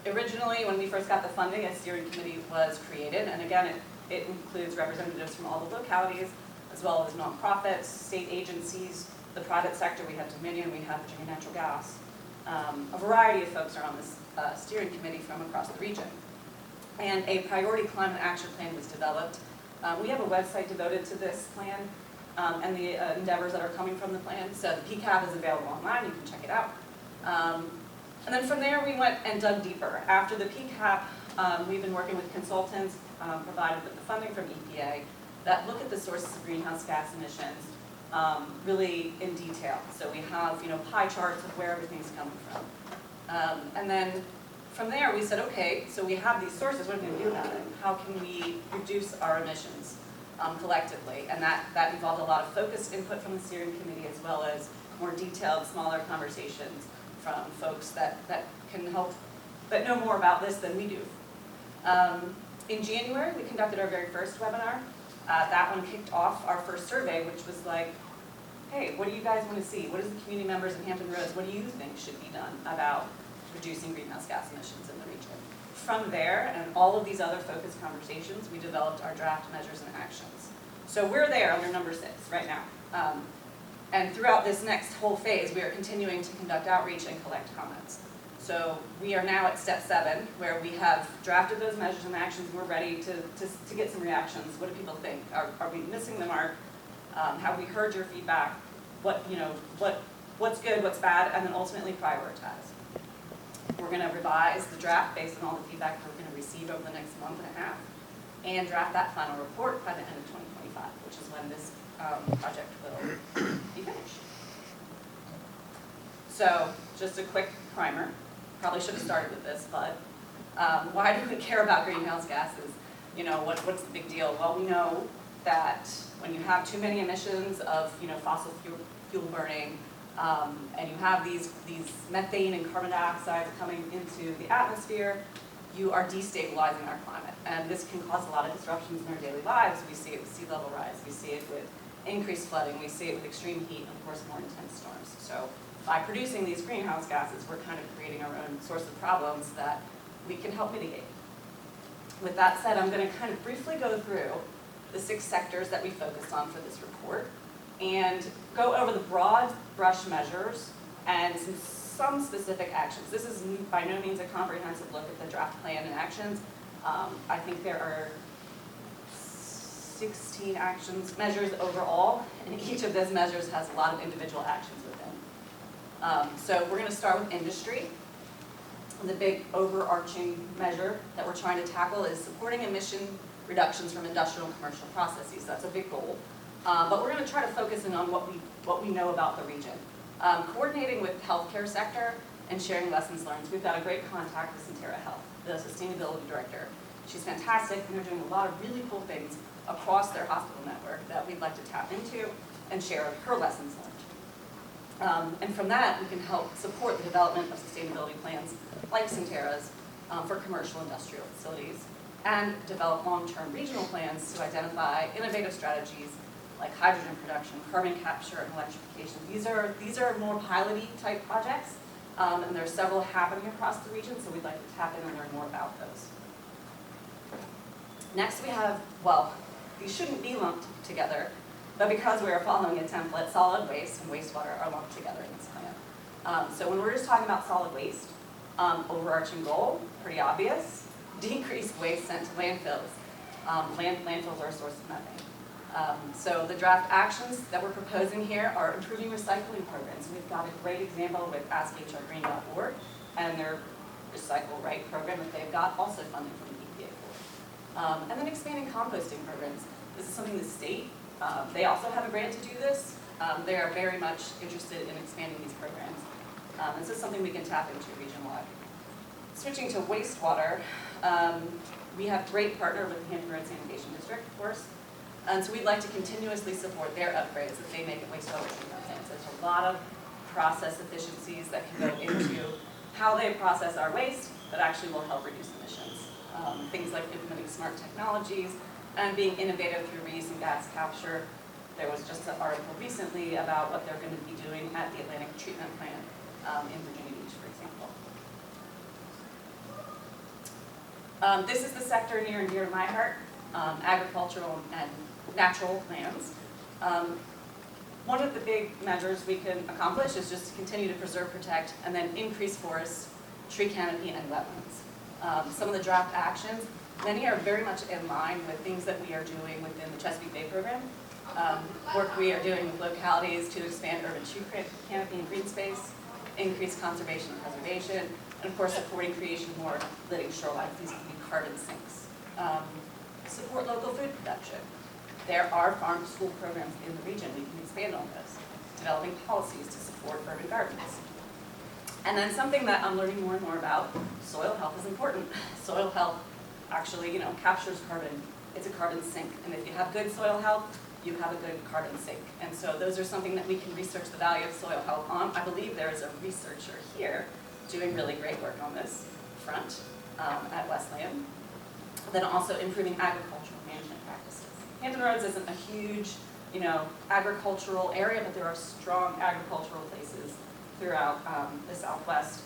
Originally, when we first got the funding, a steering committee was created, and again, it includes representatives from all the localities, as well as nonprofits, state agencies, the private sector. We have Dominion, we have Virginia Natural Gas. A variety of folks are on this steering committee from across the region. And a priority climate action plan was developed. We have a website devoted to this plan and the endeavors that are coming from the plan. So the PCAP is available online, you can check it out. And then from there, we went and dug deeper. After the PCAP, we've been working with consultants provided with the funding from EPA that look at the sources of greenhouse gas emissions really in detail. So we have pie charts of where everything's coming from. And then from there, we said, okay, so we have these sources, what are we going to do about it? How can we reduce our emissions collectively? And that involved a lot of focused input from the steering committee, as well as more detailed, smaller conversations from folks that can help, that know more about this than we do. In January, we conducted our very first webinar. That one kicked off our first survey, which was like, hey, what do you guys want to see? What is the community members in Hampton Roads, what do you think should be done about reducing greenhouse gas emissions in the region? From there, and all of these other focused conversations, we developed our draft measures and actions. So we're there under number 6 right now. And throughout this next whole phase, we are continuing to conduct outreach and collect comments. So we are now at step 7, where we have drafted those measures and actions. We're ready to get some reactions. What do people think? Are we missing the mark? Have we heard your feedback? What's good, what's bad, and then ultimately prioritize. We're going to revise the draft based on all the feedback we're going to receive over the next month and a half, and draft that final report by the end of 2025, which is when this project will be finished. So, just a quick primer. Probably should have started with this, but why do we care about greenhouse gases? What's the big deal? Well, we know that when you have too many emissions of fossil fuel burning, and you have these methane and carbon dioxide coming into the atmosphere, you are destabilizing our climate. And this can cause a lot of disruptions in our daily lives. We see it with sea level rise, we see it with increased flooding, we see it with extreme heat, and of course more intense storms. So by producing these greenhouse gases, we're kind of creating our own source of problems that we can help mitigate. With that said, I'm going to kind of briefly go through the 6 sectors that we focused on for this report and go over the broad brush measures and some specific actions. This is by no means a comprehensive look at the draft plan and actions. I think there are 16 measures overall, and each of those measures has a lot of individual actions within. So we're going to start with industry. The big overarching measure that we're trying to tackle is supporting emission reductions from industrial and commercial processes. That's a big goal. But we're going to try to focus in on what we know about the region. Coordinating with the healthcare sector and sharing lessons learned. We've got a great contact with Centera Health, the sustainability director. She's fantastic, and they're doing a lot of really cool things across their hospital network that we'd like to tap into and share her lessons learned. And from that, we can help support the development of sustainability plans like Centera's for commercial industrial facilities, and develop long-term regional plans to identify innovative strategies like hydrogen production, carbon capture, and electrification. These are more pilot-y type projects, and there are several happening across the region, so we'd like to tap in and learn more about those. Next we have, well, these shouldn't be lumped together, but because we are following a template, solid waste and wastewater are lumped together in this plan. So when we're just talking about solid waste, overarching goal, pretty obvious, decrease waste sent to landfills. Landfills are a source of methane. So the draft actions that we're proposing here are improving recycling programs. We've got a great example with AskHRGreen.org and their Recycle Right program that they've got, also funding from the EPA for. And then expanding composting programs. This is something the state, they also have a grant to do this. They are very much interested in expanding these programs. This is something we can tap into region-wide. Switching to wastewater, we have a great partner with the Hampton Road Sanitation District, of course. And so we'd like to continuously support their upgrades that they make at wastewater treatment plants. There's a lot of process efficiencies that can go into how they process our waste that actually will help reduce emissions. Things like implementing smart technologies and being innovative through reuse and gas capture. There was just an article recently about what they're going to be doing at the Atlantic Treatment Plant in Virginia Beach, for example. This is the sector near and dear to my heart, agricultural and natural lands. One of the big measures we can accomplish is just to continue to preserve, protect, and then increase forests, tree canopy, and wetlands. Some of the draft actions, many are very much in line with things that we are doing within the Chesapeake Bay program. Work we are doing with localities to expand urban tree canopy and green space, increase conservation and preservation, and of course supporting creation of more living shorelines. These would be carbon sinks. Support local food production. There are farm-to-school programs in the region. We can expand on those. Developing policies to support urban gardens. And then something that I'm learning more and more about, soil health is important. Soil health actually, captures carbon. It's a carbon sink. And if you have good soil health, you have a good carbon sink. And so those are something that we can research the value of soil health on. I believe there is a researcher here doing really great work on this front at Wesleyan. Then also improving agricultural management practices. Hampton Roads isn't a huge, agricultural area, but there are strong agricultural places throughout the southwest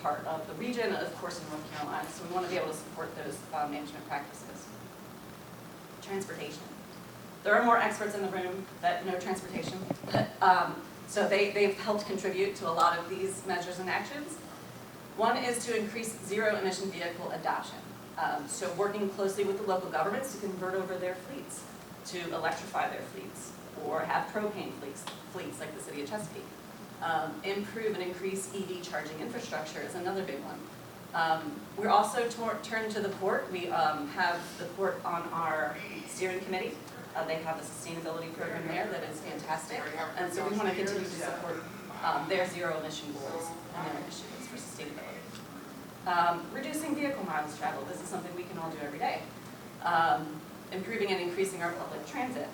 part of the region, of course in North Carolina. So we want to be able to support those management practices. Transportation. There are more experts in the room that know transportation, but, so they've helped contribute to a lot of these measures and actions. One is to increase zero-emission vehicle adoption. So working closely with the local governments to convert over their fleets, to electrify their fleets, or have propane fleets like the city of Chesapeake. Improve and increase EV charging infrastructure is another big one. We're also turned to the port. We have the port on our steering committee. They have a sustainability program there that is fantastic. And so we want to continue to support their zero emission goals and their initiatives for sustainability. Reducing vehicle miles traveled. This is something we can all do every day. Improving and increasing our public transit.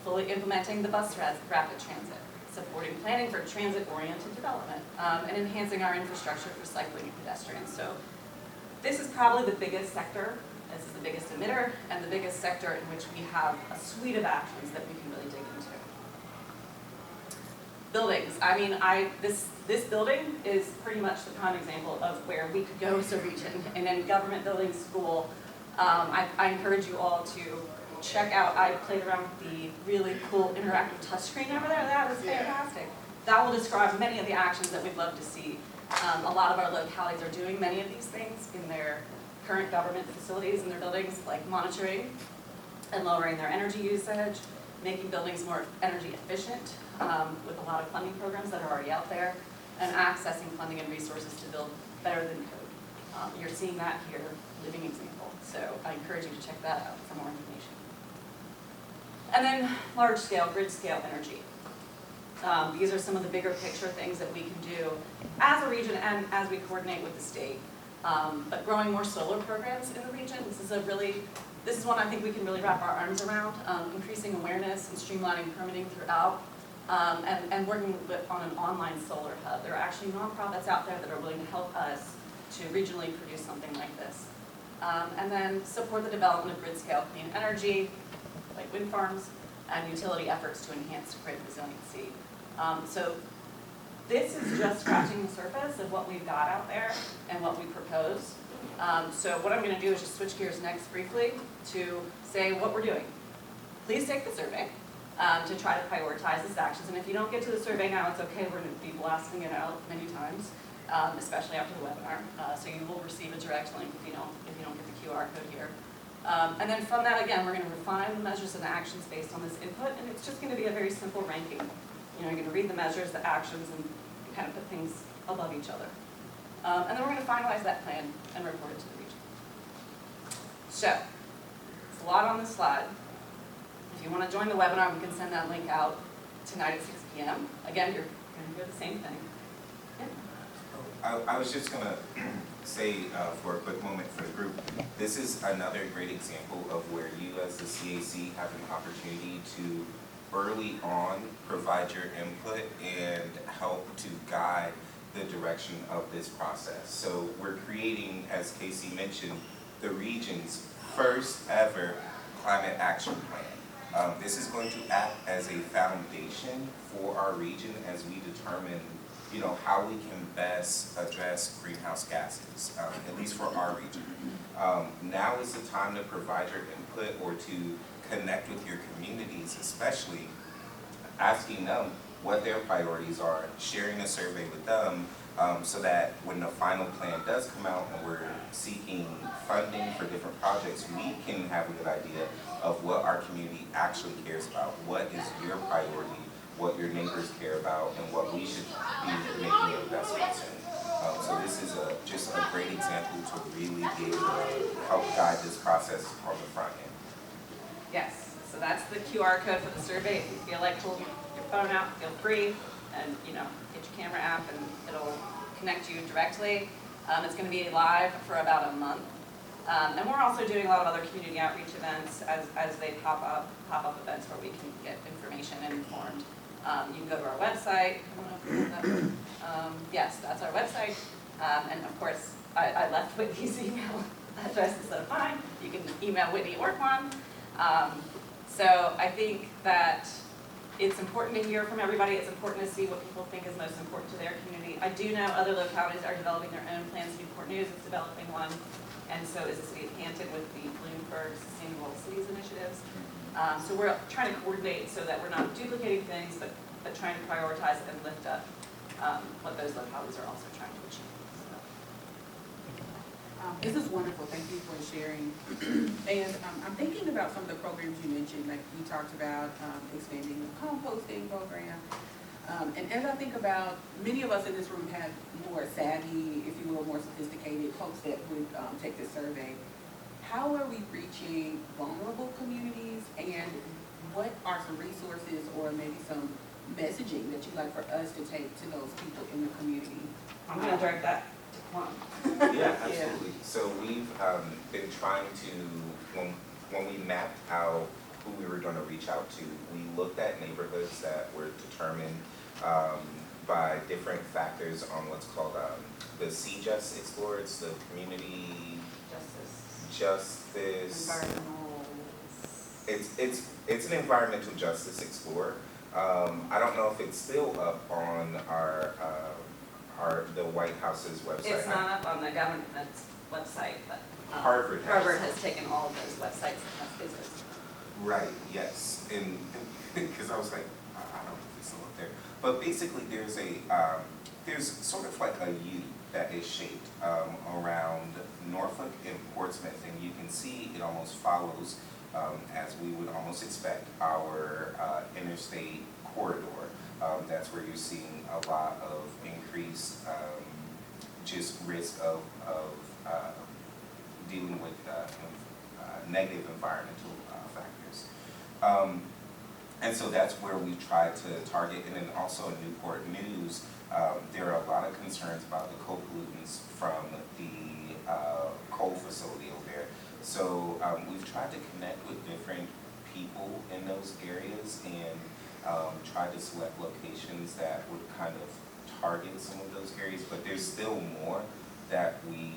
Fully implementing the bus rapid transit. Supporting planning for transit-oriented development. And enhancing our infrastructure for cycling and pedestrians. So this is probably the biggest sector. This is the biggest emitter and the biggest sector in which we have a suite of actions that we can really dig into. Buildings, I mean, this building is pretty much the prime example of where we could go as a region. And in government building school, I encourage you all to check out, I played around with the really cool interactive touchscreen over there. That was fantastic. That will describe many of the actions that we'd love to see. A lot of our localities are doing many of these things in their current government facilities and their buildings, like monitoring and lowering their energy usage, making buildings more energy efficient with a lot of funding programs that are already out there, and accessing funding and resources to build better than code. You're seeing that here, living example. So I encourage you to check that out for more information. And then large scale, grid scale energy. These are some of the bigger picture things that we can do as a region and as we coordinate with the state. But growing more solar programs in the region, this is one I think we can really wrap our arms around, increasing awareness and streamlining permitting throughout, and working on an online solar hub. There are actually nonprofits out there that are willing to help us to regionally produce something like this. And then support the development of grid scale clean energy, like wind farms, and utility efforts to enhance grid resiliency. So this is just scratching the surface of what we've got out there and what we propose. So what I'm going to do is just switch gears next briefly to say what we're doing. Please take the survey to try to prioritize these actions. And if you don't get to the survey now, it's okay. We're going to be blasting it out many times, especially after the webinar. So you will receive a direct link if you don't get the QR code here. And then from that, again, we're going to refine the measures and actions based on this input, and it's just going to be a very simple ranking. You're going to read the measures, the actions, and kind of put things above each other. And then we're going to finalize that plan and report it to the region. So, it's a lot on this slide. If you want to join the webinar, we can send that link out tonight at 6 p.m. Again, you're going to hear the same thing. Yeah. I was just going to say for a quick moment for the group, this is another great example of where you as the CAC have an opportunity to early on provide your input and help to guide the direction of this process. So we're creating, as Casey mentioned, the region's first ever climate action plan. This is going to act as a foundation for our region as we determine how we can best address greenhouse gases, at least for our region. Now is the time to provide your input or to connect with your communities, especially asking them what their priorities are, sharing a survey with them, so that when the final plan does come out and we're seeking funding for different projects, we can have a good idea of what our community actually cares about, what is your priority, what your neighbors care about, and what we should be making investments in. So this is just a great example to really be able to help guide this process on the front end. Yes, so that's the QR code for the survey. If you feel like pulling your phone out, feel free, and get your camera app and it'll connect you directly. It's going to be live for about a month. And we're also doing a lot of other community outreach events as they pop up events where we can get information and informed. You can go to our website. Yes, that's our website. And of course, I left Whitney's email address instead of mine. You can email Whitney or Juan. So I think that it's important to hear from everybody. It's important to see what people think is most important to their community. I do know other localities are developing their own plans. Newport News is developing one, and so is the city of Canton with the Bloomberg Sustainable Cities initiatives. So we're trying to coordinate so that we're not duplicating things, but trying to prioritize and lift up what those localities are also trying to achieve. This is wonderful. Thank you for sharing. And I'm thinking about some of the programs you mentioned, like we talked about expanding the composting program. And as I think about, many of us in this room have more savvy, if you will, more sophisticated folks that would take this survey. How are we reaching vulnerable communities, and what are some resources or maybe some messaging that you'd like for us to take to those people in the community? I'm going to direct that. Yeah, absolutely. So we've been trying to, when we mapped out who we were going to reach out to, we looked at neighborhoods that were determined by different factors on what's called the CJUST Explorer. It's the Community Justice. Environmental. It's an environmental justice explorer. I don't know if it's still up on the White House's website. It's not up on the government's website, but Harvard has. Harvard has taken all of those websites and has business. Right, yes, and, because I was like, I don't know if it's still up there. But basically, there's sort of like a U that is shaped around Norfolk and Portsmouth, and you can see it almost follows, as we would almost expect, our interstate corridor. That's where you're seeing a lot of increased just risk of dealing with negative environmental factors. And so that's where we try to target, and then also in Newport News, there are a lot of concerns about the coal pollutants from the coal facility over there. So we've tried to connect with different people in those areas and tried to select locations that would kind of target some of those areas, but there's still more that we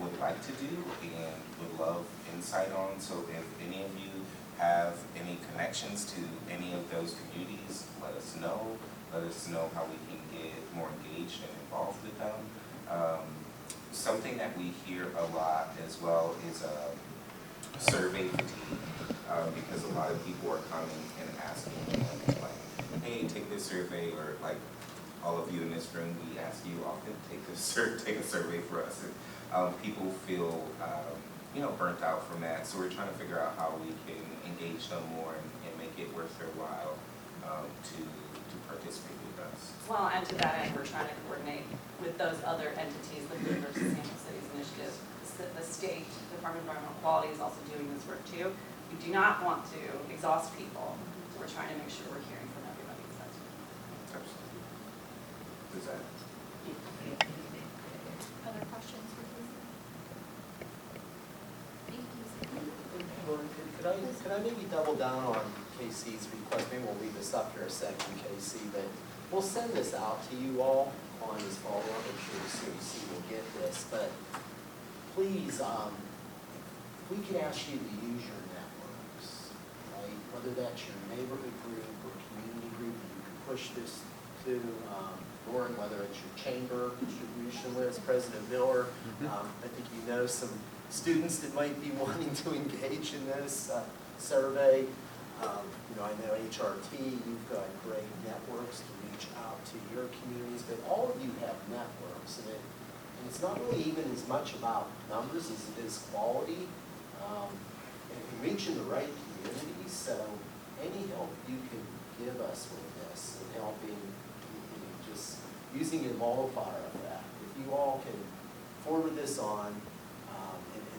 would like to do and would love insight on. So if any of you have any connections to any of those communities, let us know. Let us know how we can get more engaged and involved with them. Something that we hear a lot as well is survey fatigue, because a lot of people are coming and asking, like, hey, take this survey, or like all of you in this room, we ask you often, take a survey for us. And people feel burnt out from that, so we're trying to figure out how we can engage them more and make it worth their while to participate with us. Well, and to that end, we're trying to coordinate with those other entities, the Blue versus Sample Cities Initiative. The state Department of Environmental Quality is also doing this work too. We do not want to exhaust people, so we're trying to make sure we're hearing from everybody. Absolutely. Does that? Other questions for Casey? Thank you, Lauren, could I maybe double down on Casey's request? Maybe we'll leave this up here a second, Casey, but we'll send this out to you all on this follow-up. I'm sure the CAC will get this, but please, we can ask you to use your networks, right? Whether that's your neighborhood group or community group, you can push this to Lauren, whether it's your chamber distribution list, President Miller. I think you know some students that might be wanting to engage in this survey. I know HRT, you've got great networks to reach out to your communities, but all of you have networks, and it's not really even as much about numbers as it is quality and reaching the right communities. So any help you can give us with this and helping, just using your multiplier effect. If you all can forward this on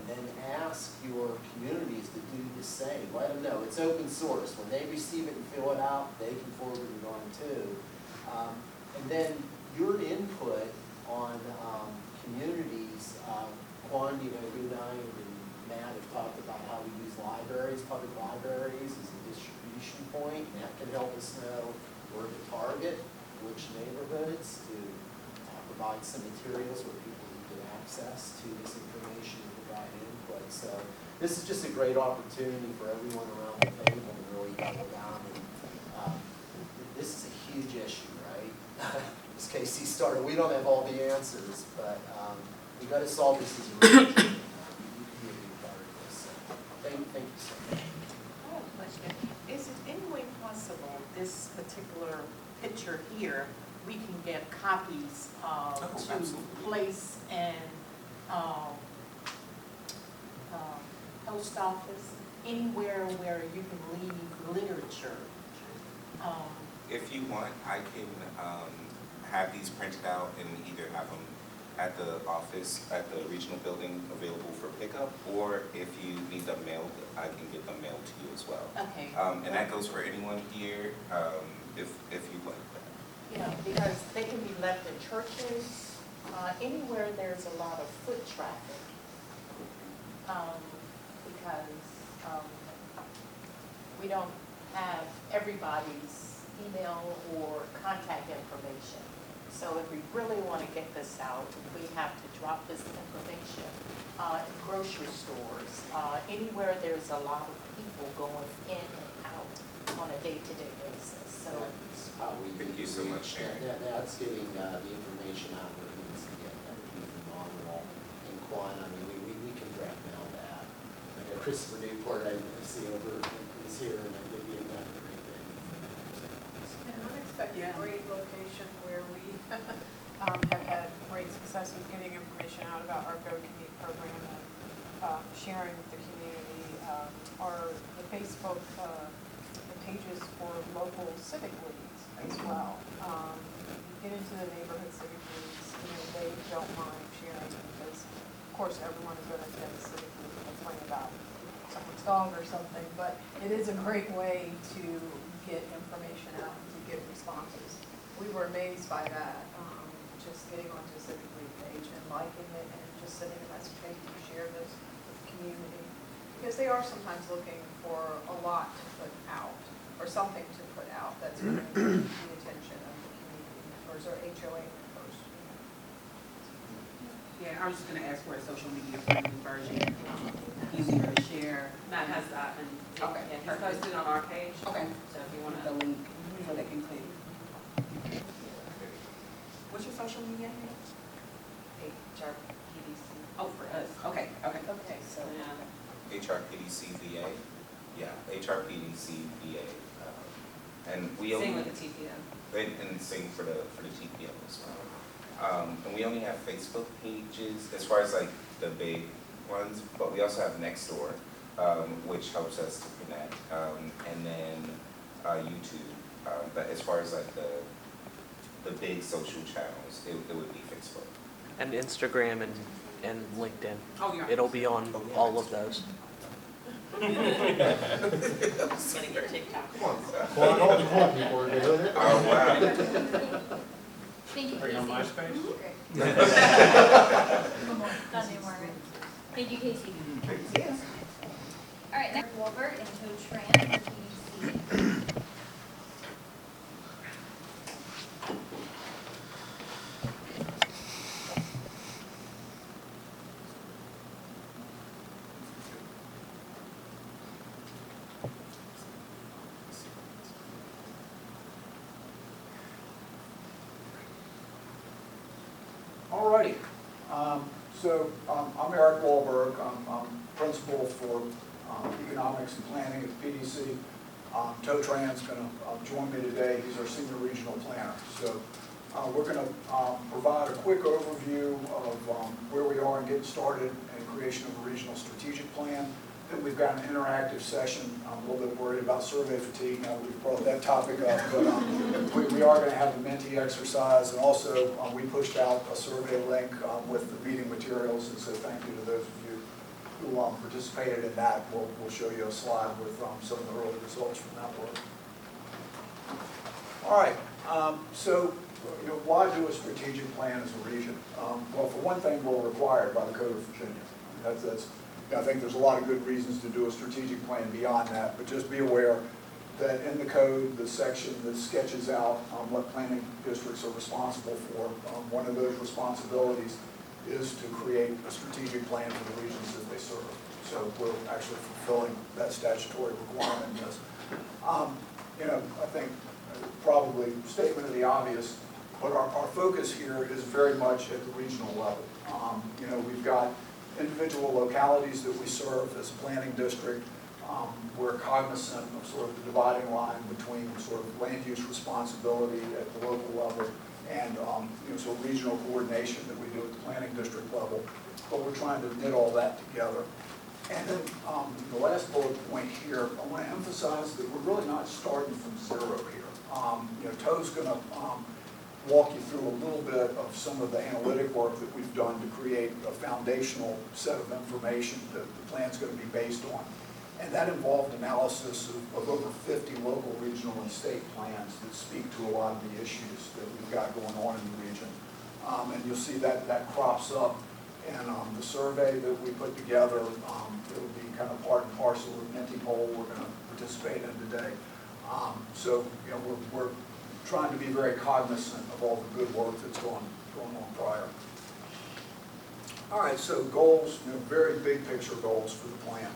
and then ask your communities to do the same. Let them know. It's open source. When they receive it and fill it out, they can forward it on too. And then your input on communities, Quan, you and I and Matt have talked about how we use libraries, public libraries as a distribution point, and that can help us know where to target, which neighborhoods to provide some materials where people can get access to this information and provide input. So this is just a great opportunity for everyone around the table to really double down. And this is a huge issue, right? As Casey started, we don't have all the answers, but we got to solve this as a region. You can be a big part of this. So thank you so much. I have a question. Is it any way possible, this particular picture here, we can get copies to absolutely. place in post office, anywhere where you can leave literature? If you want, I can have these printed out and either have them at the office, at the regional building available for pickup, or if you need them mailed, I can get them mailed to you as well. Okay. And that goes for anyone here, if you'd like that. Yeah, because they can be left in churches, anywhere there's a lot of foot traffic. Because we don't have everybody's email or contact information. So if we really want to get this out, we have to drop this information in grocery stores, anywhere there's a lot of people going in and out on a day-to-day basis, so. Thank you so much, Sharon. That's getting the information out where it needs to get. That would be phenomenal. And Quan, I mean, we can direct mail that. I know Christopher Newport, I see over, is here, and I think he'd done a great thing. And unexpected great location where we have had great success with getting information out about our Go Commute program and sharing with the community. The Facebook the pages for local civic leagues as well. Get into the neighborhood civic leagues, they don't mind sharing because, of course, everyone is going to attend the civic league and complain about someone's dog or something, but it is a great way to get information out and to get responses. We were amazed by that, just getting onto a civic league page and liking it and just sending a message, hey, you share this with the community. Because they are sometimes looking for a lot to put out, or something to put out that's going to get the attention of the community members or HOA members. Yeah, I was just gonna ask for a social media friendly version, easier to share. Matt has that, and Okay. yeah, he's posted on our page. Okay. So if you want The to. link so they can click. What's your social media handle? HRPDC. Oh, for us. Okay, okay. Okay, so. Yeah. HRPDC VA, yeah, HRPDC VA. And we Same only, with the TPO. and same for the TPO as well. And we only have Facebook pages as far as like the big ones, but we also have Nextdoor, which helps us to connect, and then YouTube. But as far as like the big social channels, it would be Facebook. And Instagram and LinkedIn. Oh, yeah. It'll be on all of those. Gonna get TikTok. Come on, Well, all the cool people are doing it. oh, wow. Thank you, Are you on Casey. MySpace? Great. Not anymore, right? Thank you, Casey. Yes. All right, next, Wolbert and Tran, PDC. Alrighty, I'm Eric Wahlberg. I'm principal for economics and planning at the PDC. Toe Tran's going to join me today. He's our senior regional planner. So we're going to provide a quick overview of where we are in getting started in creation of a regional strategic plan. Then we've got an interactive session. I'm a little bit worried about survey fatigue now that we've brought that topic up, but we are going to have a Menti exercise, and also we pushed out a survey link with the meeting materials, and so thank you to those of you who participated in that. We'll show you a slide with some of the early results from that work. All right, why do a strategic plan as a region? Well, for one thing, we're required by the Code of Virginia. I think there's a lot of good reasons to do a strategic plan beyond that, but just be aware that in the code, the section that sketches out what planning districts are responsible for, one of those responsibilities is to create a strategic plan for the regions that they serve. So we're actually fulfilling that statutory requirement in this. I think probably statement of the obvious, but our focus here is very much at the regional level. We've got individual localities that we serve as a planning district. We're cognizant of sort of the dividing line between sort of land use responsibility at the local level and sort of regional coordination that we do at the planning district level. But we're trying to knit all that together. And then the last bullet point here, I want to emphasize that we're really not starting from zero here. Toe's going to walk you through a little bit of some of the analytic work that we've done to create a foundational set of information that the plan's going to be based on. And that involved analysis of over 50 local, regional, and state plans that speak to a lot of the issues that we've got going on in the region. And you'll see that crops up in the survey that we put together. It will be kind of part and parcel of Menti poll we're going to participate in today. We're trying to be very cognizant of all the good work that's going on prior. All right, so goals, very big picture goals for the plan.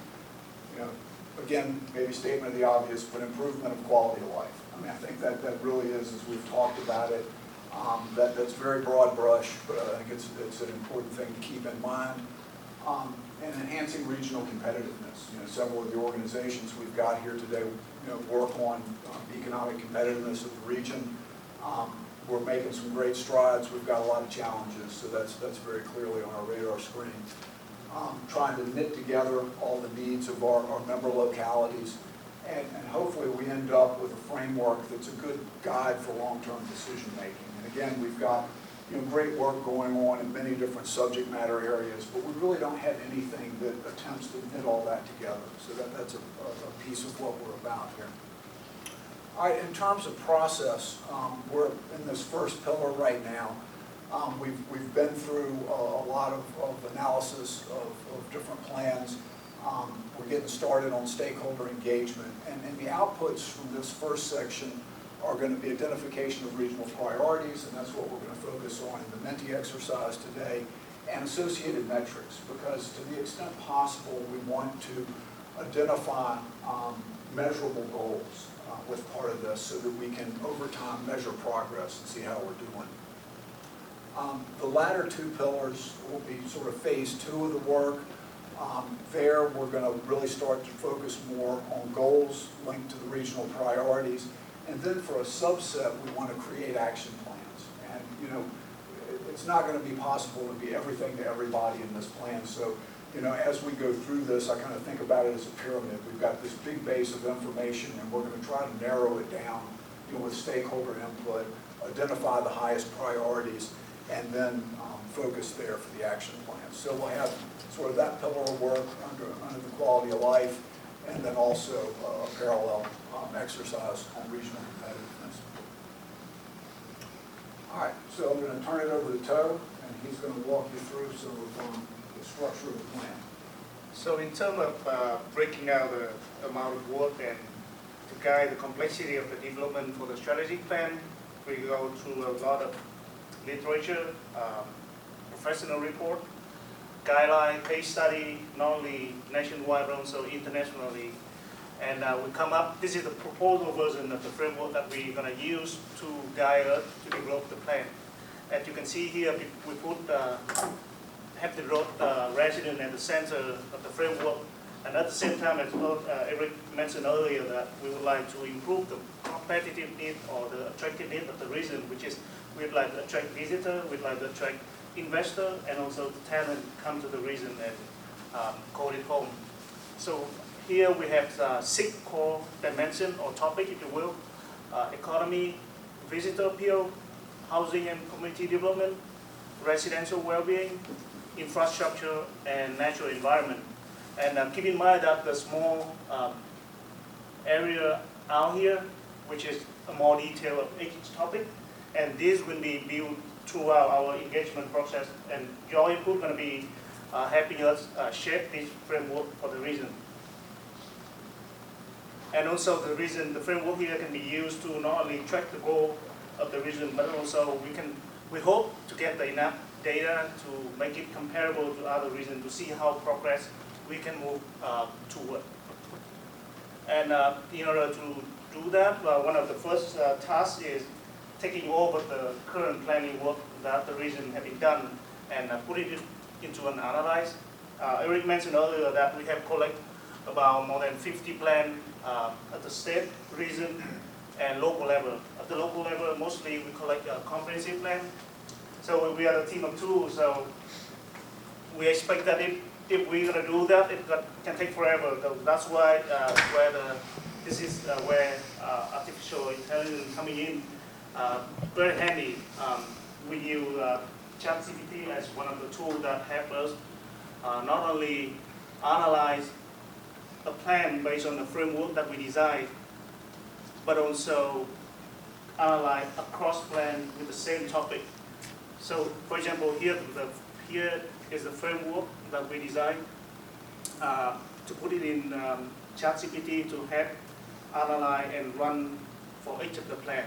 again, maybe statement of the obvious, but improvement of quality of life. I mean, I think that really is, as we've talked about it, that's very broad brush, but I think it's an important thing to keep in mind. And enhancing regional competitiveness. You know, several of the organizations we've got here today, you know, work on economic competitiveness of the region. We're making some great strides. We've got a lot of challenges, so that's very clearly on our radar screen. Trying to knit together all the needs of our member localities, and hopefully we end up with a framework that's a good guide for long-term decision making. And again, we've got, you know, great work going on in many different subject matter areas, but we really don't have anything that attempts to knit all that together. So that's a piece of what we're about here. All right, in terms of process, we're in this first pillar right now. We've been through a lot of analysis of different plans. We're getting started on stakeholder engagement, and the outputs from this first section are going to be identification of regional priorities, and that's what we're going to focus on in the Menti exercise today, and associated metrics, because to the extent possible, we want to identify measurable goals with part of this so that we can, over time, measure progress and see how we're doing. The latter two pillars will be sort of phase 2 of the work. There, we're going to really start to focus more on goals linked to the regional priorities. And then for a subset, we want to create action plans. And, you know, it's not going to be possible to be everything to everybody in this plan. So, you know, as we go through this, I kind of think about it as a pyramid. We've got this big base of information, and we're going to try to narrow it down, you know, with stakeholder input, identify the highest priorities, and then focus there for the action plan. So we'll have sort of that pillar of work under the quality of life, and then also a parallel exercise on regional competitiveness. All right, so I'm going to turn it over to Toe, and he's going to walk you through some of the structure of the plan. So in terms of breaking out the amount of work and to guide the complexity of the development for the strategic plan, we go through a lot of literature, professional report, guideline, case study, not only nationwide but also internationally. And we come up, this is the proposal version of the framework that we're going to use to guide us to develop the plan. As you can see here, we put have the road resident at the center of the framework. And at the same time, as Eric mentioned earlier, that we would like to improve the competitive need or the attractive need of the region, which is we'd like to attract visitors, we'd like to attract investors, and also the talent come to the region and call it home. So here we have 6 core dimensions or topic, if you will: economy, visitor appeal, housing and community development, residential well-being, infrastructure, and natural environment. And keep in mind that the small area out here, which is a more detail of each topic, and this will be built throughout our engagement process, and your input going to be helping us shape this framework for the region. And also the framework here can be used to not only track the goal of the region, but also we hope to get enough data to make it comparable to other regions to see how progress we can move toward. And in order to do that, one of the first tasks is taking over the current planning work that the region has been done and putting it into an analysis. Eric mentioned earlier that we have collected about more than 50 plans at the state, region, and local level. At the local level, mostly we collect a comprehensive plan. So we are a team of 2, so we expect that if we're going to do that, it can take forever. That's why this is where artificial intelligence coming in very handy. We use ChatGPT as one of the tools that help us not only analyze a plan based on the framework that we design, but also analyze across plan with the same topic. So, for example, here is the framework that we designed to put it in ChatGPT to help analyze and run for each of the plan.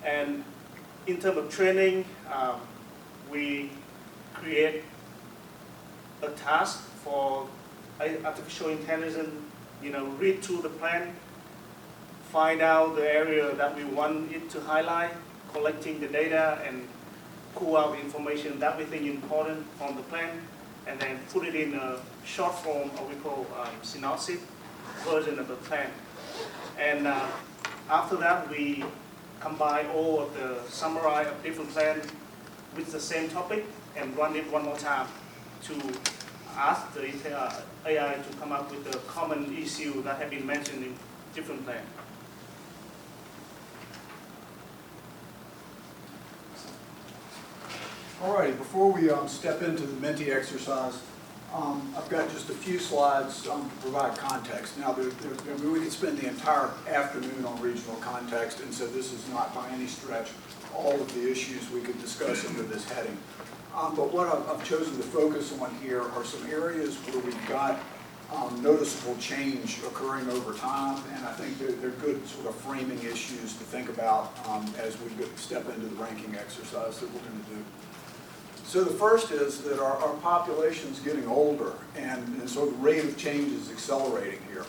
And in terms of training, we create a task for artificial intelligence, read through the plan, find out the area that we want it to highlight, collecting the data and pull out the information that we think important from the plan, and then put it in a short form, or we call synopsis version of the plan. And after that, we combine all of the summary of different plans with the same topic and run it one more time to ask the AI to come up with the common issue that have been mentioned in different plans. All right, before we step into the Menti exercise, I've got just a few slides to provide context. Now, we could spend the entire afternoon on regional context, and so this is not by any stretch all of the issues we could discuss under this heading. But what I've chosen to focus on here are some areas where we've got noticeable change occurring over time, and I think they're good sort of framing issues to think about as we step into the ranking exercise that we're going to do. So the first is that our population's getting older, and so the rate of change is accelerating here.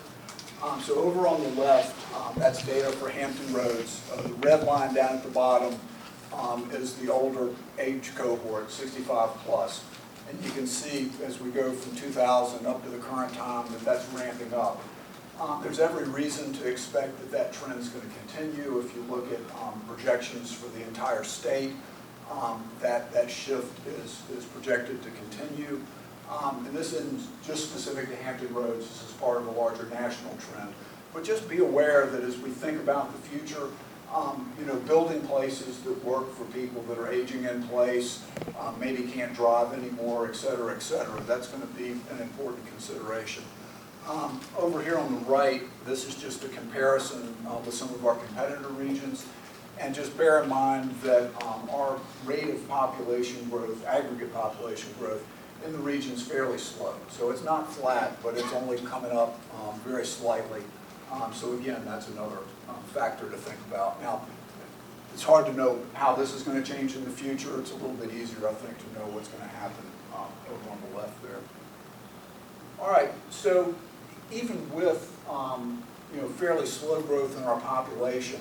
So over on the left, that's data for Hampton Roads. The red line down at the bottom is the older age cohort, 65 plus. And you can see as we go from 2000 up to the current time that that's ramping up. There's every reason to expect that that trend is going to continue. If you look at projections for the entire state, that shift is projected to continue. And this isn't just specific to Hampton Roads. This is part of a larger national trend. But just be aware that as we think about the future, building places that work for people that are aging in place, maybe can't drive anymore, et cetera, that's going to be an important consideration. Over here on the right, this is just a comparison with some of our competitor regions. And just bear in mind that our rate of population growth, aggregate population growth, in the region is fairly slow. So it's not flat, but it's only coming up very slightly. So again, that's another factor to think about. Now, it's hard to know how this is going to change in the future. It's a little bit easier, I think, to know what's going to happen over on the left there. All right, so even with fairly slow growth in our population,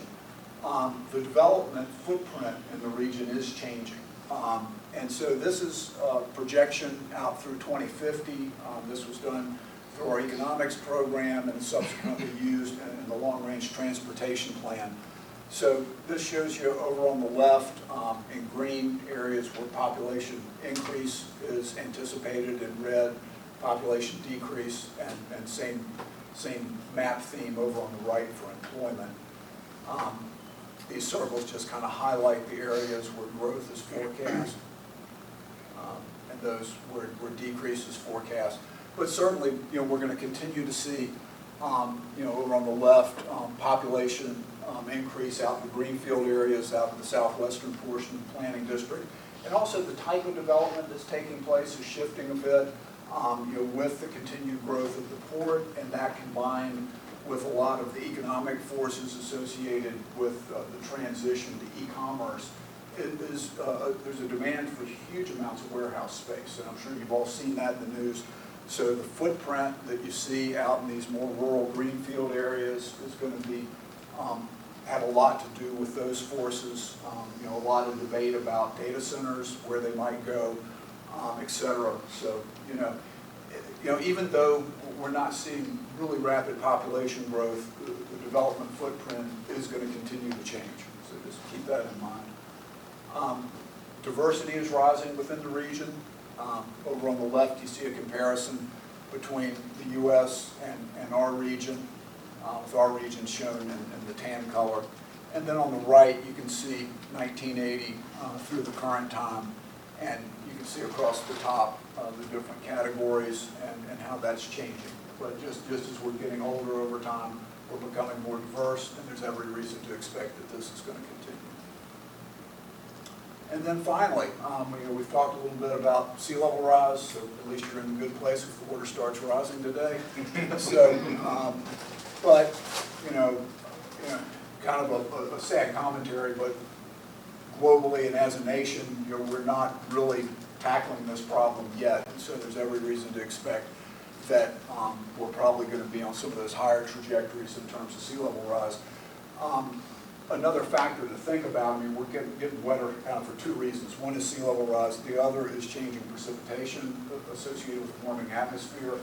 the development footprint in the region is changing. And so this is a projection out through 2050. This was done through our economics program and subsequently used in the long-range transportation plan. So this shows you over on the left in green areas where population increase is anticipated, in red population decrease, and same map theme over on the right for employment. These circles just kind of highlight the areas where growth is forecast and those where decrease is forecast. But certainly, we're going to continue to see, over on the left, population increase out in the greenfield areas, out in the southwestern portion of the planning district. And also the type of development that's taking place is shifting a bit, with the continued growth of the port, and that combined with a lot of the economic forces associated with the transition to e-commerce. There's a demand for huge amounts of warehouse space, and I'm sure you've all seen that in the news. So the footprint that you see out in these more rural greenfield areas is going to be have a lot to do with those forces. A lot of debate about data centers, where they might go, et cetera. So even though we're not seeing really rapid population growth, the development footprint is going to continue to change. So just keep that in mind. Diversity is rising within the region. Over on the left, you see a comparison between the U.S. and our region, with our region shown in the tan color. And then on the right, you can see 1980 through the current time, and you can see across the top the different categories and how that's changing. But just as we're getting older over time, we're becoming more diverse, and there's every reason to expect that this is going to continue. And then finally, we've talked a little bit about sea level rise, so at least you're in a good place if the water starts rising today. So, but, kind of a sad commentary, but globally and as a nation, we're not really tackling this problem yet, and so there's every reason to expect that we're probably going to be on some of those higher trajectories in terms of sea level rise. Another factor to think about, I mean, we're getting wetter for two reasons. One is sea level rise. The other is changing precipitation associated with a warming atmosphere.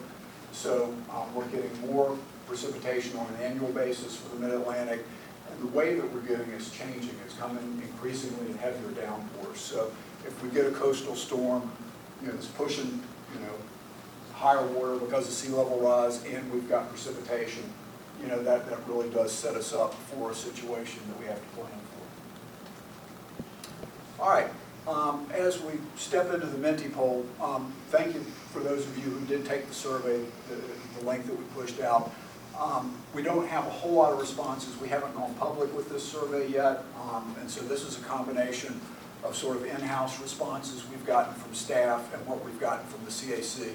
So we're getting more precipitation on an annual basis for the Mid-Atlantic. And the way that we're getting is changing. It's coming increasingly in heavier downpours. So if we get a coastal storm, that's pushing, higher water because of sea level rise, and we've got precipitation, that really does set us up for a situation that we have to plan for. All right, as we step into the Menti poll, thank you for those of you who did take the survey, the link that we pushed out. We don't have a whole lot of responses. We haven't gone public with this survey yet, and so this is a combination of sort of in-house responses we've gotten from staff and what we've gotten from the CAC.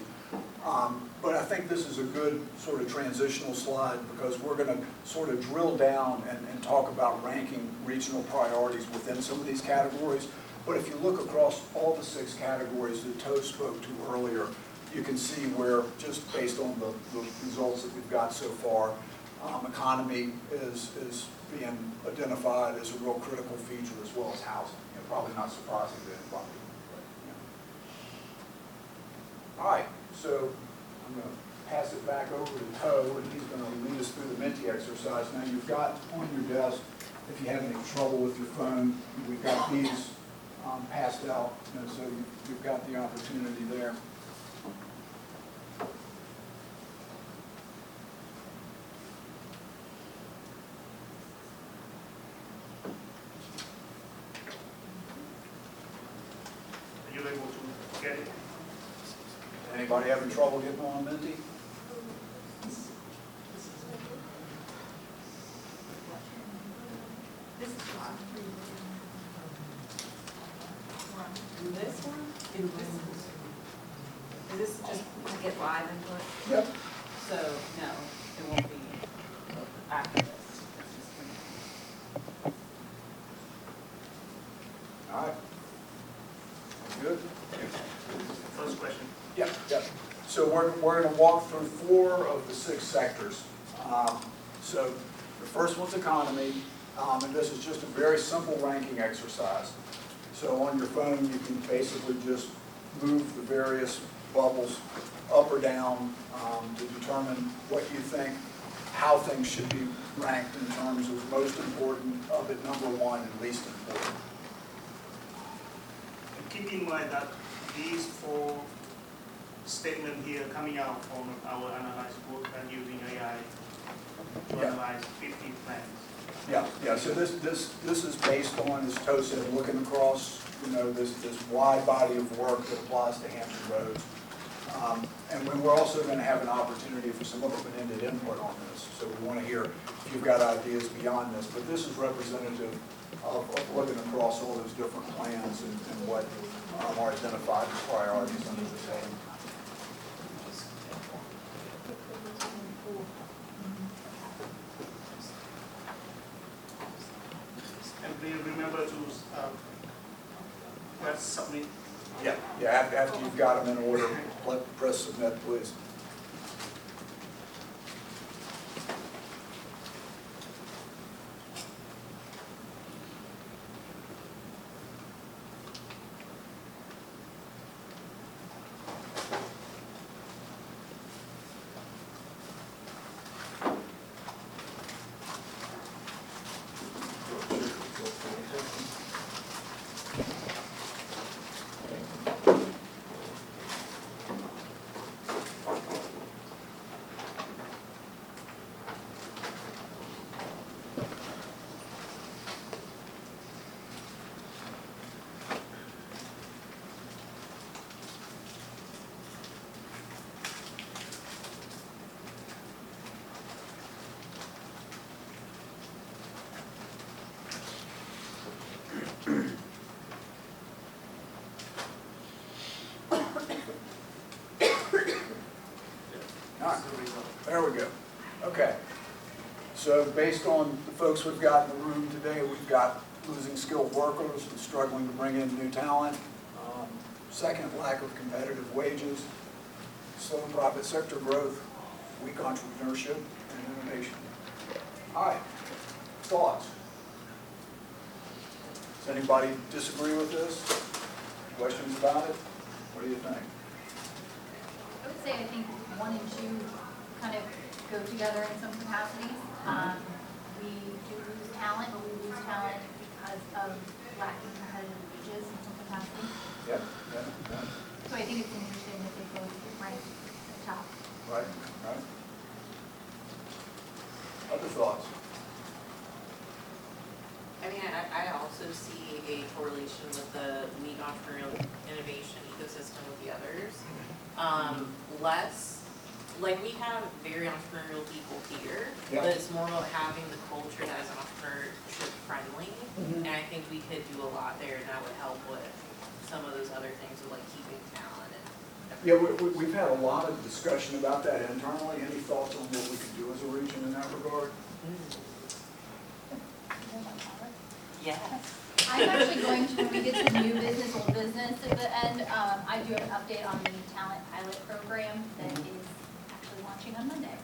But I think this is a good sort of transitional slide because we're going to sort of drill down and talk about ranking regional priorities within some of these categories. But if you look across all the 6 categories that Toe spoke to earlier, you can see where, just based on the results that we've got so far, economy is being identified as a real critical feature, as well as housing. Probably not surprising to anybody. All right, so I'm going to pass it back over to Toe, and he's going to lead us through the Menti exercise. Now, you've got on your desk, if you have any trouble with your phone, we've got these passed out, and so you've got the opportunity there. Are you able to get it? Anybody having trouble getting on Menti? This one? Is this just to get live input? Yep. So, no, it won't be after this. It's just All right. Good. First question. Yep, yep. So we're going to walk through 4 of the 6 sectors. So the first one's economy, and this is just a very simple ranking exercise. So on your phone, you can basically just move the various bubbles up or down to determine what you think, how things should be ranked in terms of most important, of it number 1, and least important. And keep in mind that these 4 statements here coming out from our analyzed book and using AI to analyze 50 plans. Yeah. So this is based on, as Toe said, looking across, this wide body of work that applies to Hampton roads. And we're also going to have an opportunity for some open-ended input on this. So we want to hear if you've got ideas beyond this. But this is representative of looking across all those different plans and what are identified as priorities under this heading. And please remember to press submit. Yeah. After you've got them in order, press submit, please. There we go. Okay. So based on the folks we've got in the room today, we've got losing skilled workers and struggling to bring in new talent. Second, lack of competitive wages. slow private sector growth, weak entrepreneurship, and innovation. All right, thoughts? Does anybody disagree with this? Questions about it? What do you think? I would say I think 1 and 2 kind of go together in some capacities. We do lose talent, but we lose talent because of lacking competitive wages in some capacity. Yep. So I think it's interesting that they both get ranked at the top. Right. Other thoughts? I mean, I also see a correlation with the weak entrepreneurial innovation ecosystem with the others. Less, like we have very entrepreneurial people here, Yeah. but it's more about having the culture that is entrepreneurship friendly. And I think we could do a lot there, and that would help with some of those other things with like keeping talent. Yeah, we've had a lot of discussion about that internally. Any thoughts on what we could do as a region in that regard? Yes. I'm actually going to, when we get to new business, old business at the end, I do have an update on the talent pilot program that is actually launching on Monday.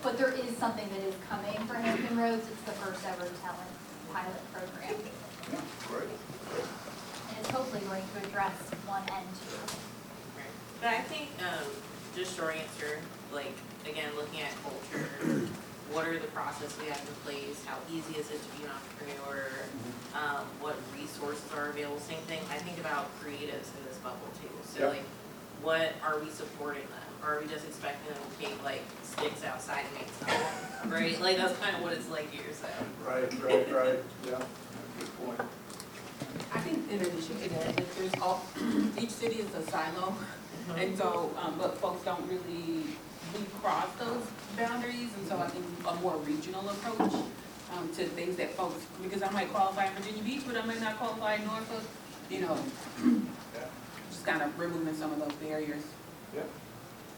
But there is something that is coming for Hampton Roads. It's the first ever talent pilot program. Yeah, great. And it's hopefully going to address 1 and 2. But I think, just short answer, like, again, looking at culture, what are the processes we have in place, how easy is it to be an entrepreneur, what resources are available, same thing, I think about creatives in this bubble too. So like, what are we supporting them? Or are we just expecting them to take like sticks outside and make something, right? Like, that's kind of what it's like here, so. Right, yeah, good point. I think in addition to that, that there's all, each city is a silo, and so, but folks don't really recross those boundaries, and so I think a more regional approach to things that folks, because I might qualify in Virginia Beach, but I may not qualify in Norfolk, you know, just kind of removing some of those barriers. Yeah.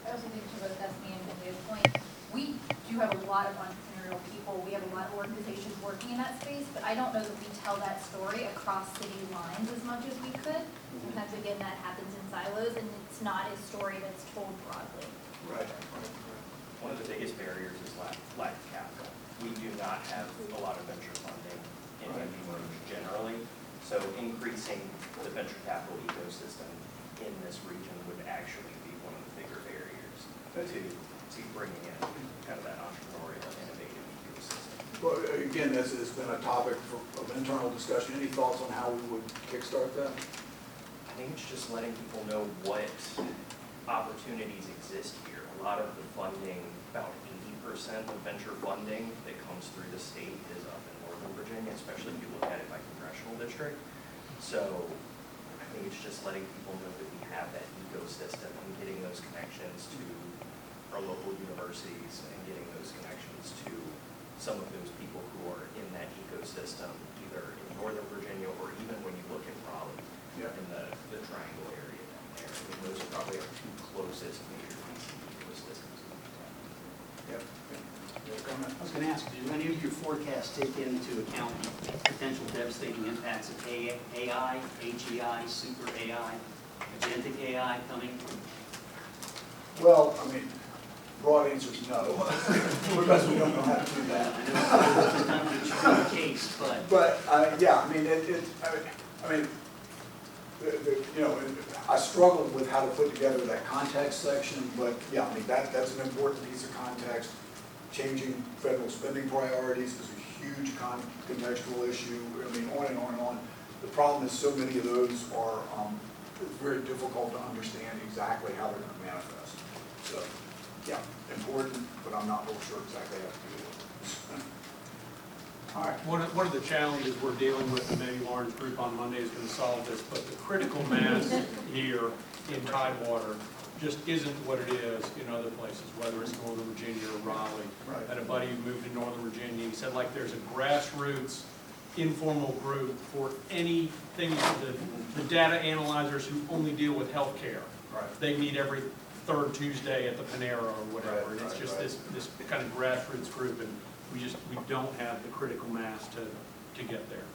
I also think to both Destiny and Lydia's point, we do have a lot of entrepreneurial people. We have a lot of organizations working in that space, but I don't know that we tell that story across city lines as much as we could. Sometimes, again, that happens in silos, and it's not a story that's told broadly. Right. One of the biggest barriers is lack of capital. We do not have a lot of venture funding in Hampton Roads generally, so increasing the venture capital ecosystem in this region would actually be one of the bigger barriers to bringing in kind of that entrepreneurial, innovative ecosystem. Well, again, this has been a topic of internal discussion. Any thoughts on how we would kickstart that? I think it's just letting people know what opportunities exist here. A lot of the funding, about 80% of venture funding that comes through the state is up in Northern Virginia, especially if you look at it by congressional district. So I think it's just letting people know that we have that ecosystem and getting those connections to our local universities and getting those connections to some of those people who are in that ecosystem, either in Northern Virginia or even when you look at Raleigh, in the Triangle area down there. I mean, those are probably our 2 closest major ecosystems. Yep. I was going to ask, do any of your forecasts take into account potential devastating impacts of AI, HEI, super AI, agentic AI coming? Well, I mean, broad answer is no, because we don't know how to do that. I know it's kind of a tricky case, but. But, yeah, I mean, you know, I struggled with how to put together that context section, but yeah, I mean, that's an important piece of context. Changing federal spending priorities is a huge contextual issue. I mean, on and on and on. The problem is so many of those are it's very difficult to understand exactly how they're going to manifest. So, yeah, important, but I'm not real sure exactly how to do it. All right. One of the challenges we're dealing with, and maybe Lauren's group on Monday is going to solve this, but the critical mass here in Tidewater just isn't what it is in other places, whether it's Northern Virginia or Raleigh. Right. I had a buddy who moved to Northern Virginia. He said, like, there's a grassroots informal group for anything, the data analyzers who only deal with healthcare. Right. They meet every 3rd Tuesday at the Panera or whatever, and it's just this kind of grassroots group, and we don't have the critical mass to get there.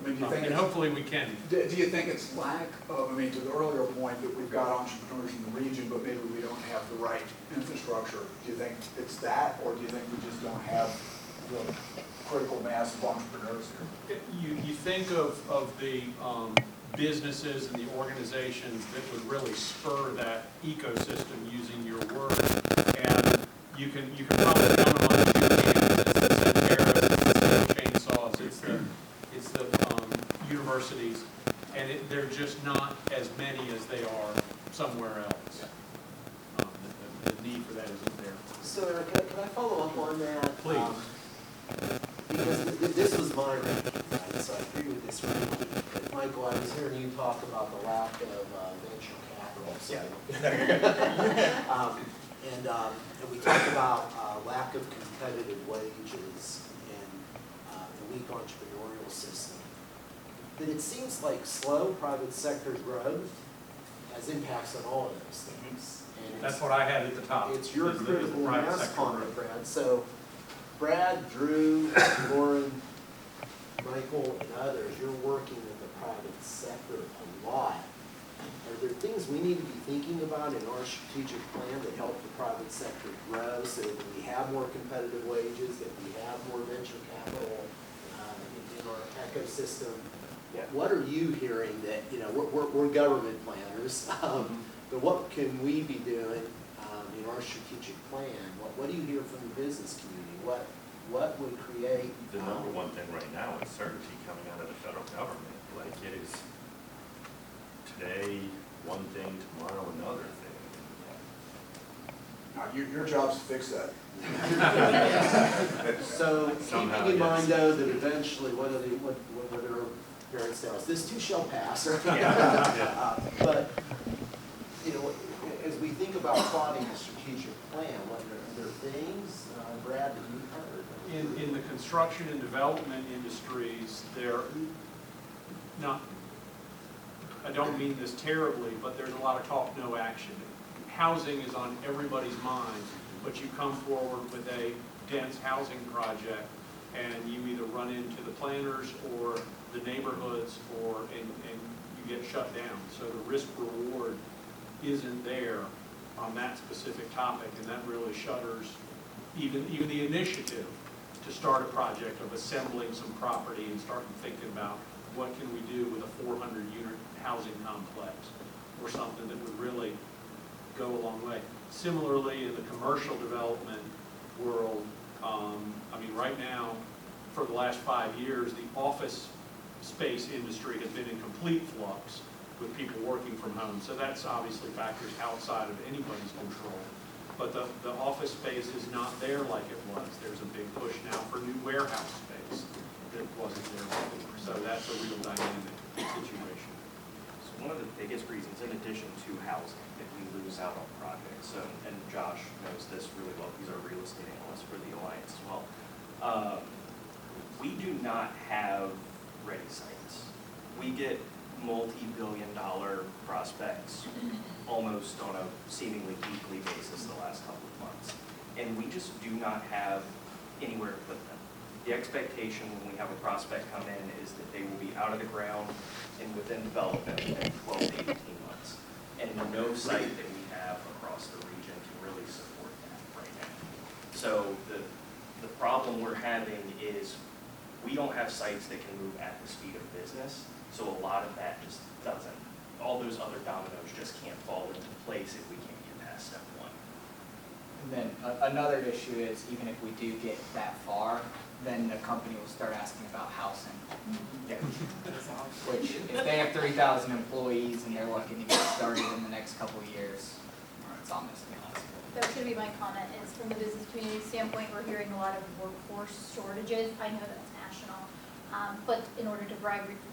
I mean, do you think? And hopefully we can. Do you think it's lack of, I mean, to the earlier point that we've got entrepreneurs in the region, but maybe we don't have the right infrastructure? Do you think it's that, or do you think we just don't have the critical mass of entrepreneurs here? You think of the businesses and the organizations that would really spur that ecosystem, using your word, and you can probably count on a few hands. It's the chainsaws, it's the universities, and they're just not as many as they are somewhere else. The need for that isn't there. So Eric, can I follow up on that? Please. Because this was my ranking, right? So I agree with this ranking. But Michael, I was hearing you talk about the lack of venture capital. So. Yeah. And we talked about lack of competitive wages and the weak entrepreneurial system. But it seems like slow private sector growth has impacts on all of those things. And That's what I had at the top. It's your is the critical private mass sector comment, growth. Brad. So Brad, Drew, Lauren, Michael, and others, you're working in the private sector a lot. Are there things we need to be thinking about in our strategic plan that help the private sector grow so that we have more competitive wages, that we have more venture capital in our ecosystem? Yeah. What are you hearing that, you know, we're government planners, but what can we be doing in our strategic plan? What do you hear from the business community? What would create? The number one thing right now is certainty coming out of the federal government. Like, it is today one thing, tomorrow another thing. Your job's to fix that. So Somehow, keeping in mind yes. though that eventually, what our parents tell us, this too shall pass. But, you know, as we think about plotting a strategic plan, what are there things, Brad, that you've heard? In the construction and development industries, they're not, I don't mean this terribly, but there's a lot of talk, no action. Housing is on everybody's mind, but you come forward with a dense housing project and you either run into the planners or the neighborhoods and you get shut down. So the risk reward isn't there on that specific topic, and that really shutters even the initiative to start a project of assembling some property and starting thinking about what can we do with a 400-unit housing complex or something that would really go a long way. Similarly, in the commercial development world, I mean, right now, for the last 5 years, the office space industry has been in complete flux with people working from home. So that's obviously factors outside of anybody's control. But the office space is not there like it was. There's a big push now for new warehouse space that wasn't there before. So that's a real dynamic situation. So one of the biggest reasons, in addition to housing, that we lose out on projects, and Josh knows this really well, he's our real estate analyst for the Alliance as well. We do not have ready sites. We get multi-billion-dollar prospects almost on a seemingly weekly basis the last couple of months. And we just do not have anywhere to put them. The expectation when we have a prospect come in is that they will be out of the ground and within development in 12 to 18 months. And no site that we have across the region can really support that right now. So the problem we're having is we don't have sites that can move at the speed of business. So a lot of that just doesn't, all those other dominoes just can't fall into place if we can't get past step one. And then another issue is even if we do get that far, then the company will start asking about housing. Yeah. Which, if they have 3,000 employees and they're looking to get started in the next couple of years, it's almost impossible. That's going to be my comment, is from the business community standpoint, we're hearing a lot of workforce shortages. I know that's national, but in order to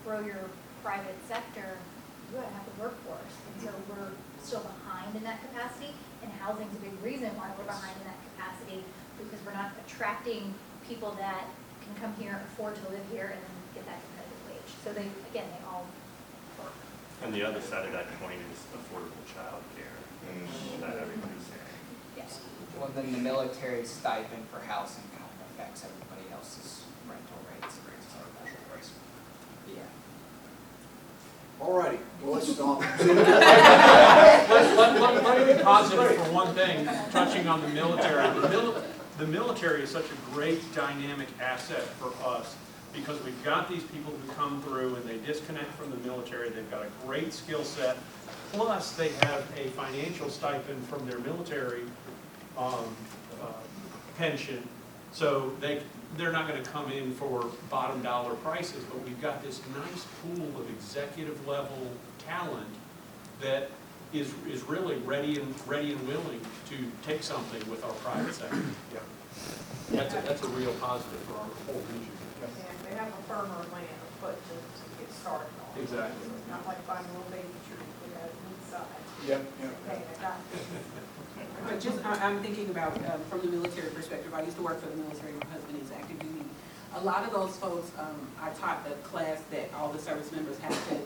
grow your private sector, you gotta have the workforce. And so we're still behind in that capacity, and housing's a big reason why we're behind in that capacity, because we're not attracting people that can come here, afford to live here, and then get that competitive wage. So they all work. And the other side of that coin is affordable childcare that everybody's saying. Yes. Well, then the military stipend for housing kind of affects everybody else's rental rates. Yeah. All righty, well, let's stop. Let me be positive for one thing, touching on the military. The military is such a great dynamic asset for us because we've got these people who come through and they disconnect from the military. They've got a great skill set. Plus, they have a financial stipend from their military pension. So they're not going to come in for bottom dollar prices, but we've got this nice pool of executive level talent that is really ready and willing to take something with our private sector. Yeah. That's a real positive for our whole region. And they have a firmer land to get started on. Exactly. So it's not like buying a little baby tree that has one side. Yep, Okay, I got it. But just, I'm thinking about, from the military perspective, I used to work for the military, my husband is active duty. A lot of those folks, I taught the class that all the service members have to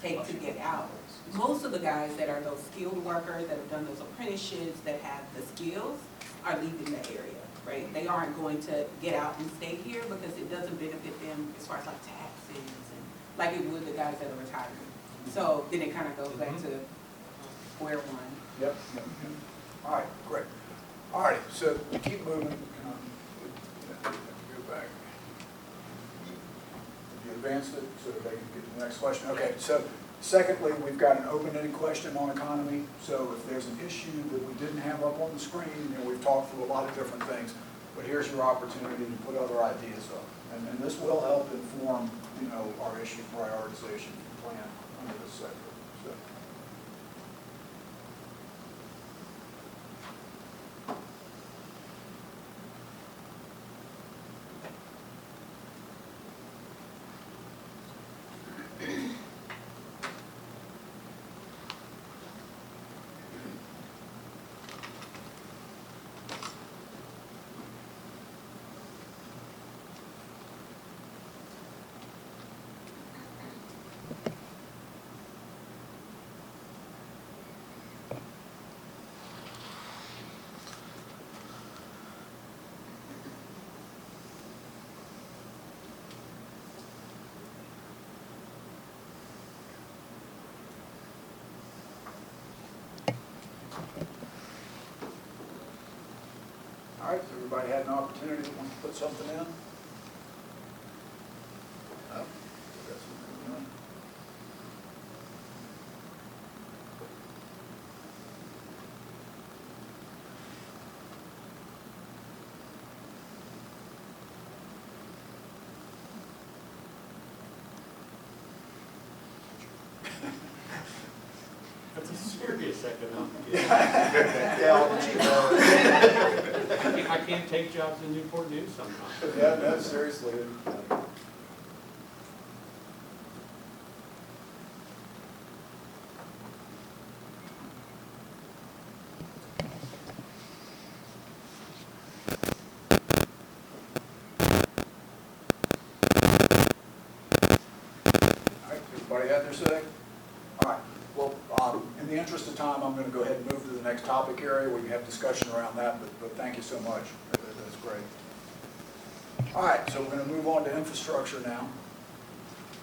take to get out. Most of the guys that are those skilled workers, that have done those apprenticeships, that have the skills, are leaving the area, right? They aren't going to get out and stay here because it doesn't benefit them as far as like taxes and like it would the guys that are retiring. So then it kind of goes back to square one. Yep. All right, great. All right, so keep moving. Go back. You advanced it so that they can get to the next question. Okay, so secondly, we've got an open-ended question on economy. So if there's an issue that we didn't have up on the screen, we've talked through a lot of different things, but here's your opportunity to put other ideas up. And this will help inform, our issue prioritization plan under this sector. So. All right, so everybody had an opportunity to want to put something in? No? That's what we're doing. That's a serious economic Yeah, I'll let you know. I can't take jobs in Newport News sometimes. Yeah, no, seriously. All right, everybody had their say? All right, well, in the interest of time, I'm going to go ahead and move to the next topic area. We can have discussion around that, but thank you so much. That's great. All right, so we're going to move on to infrastructure now.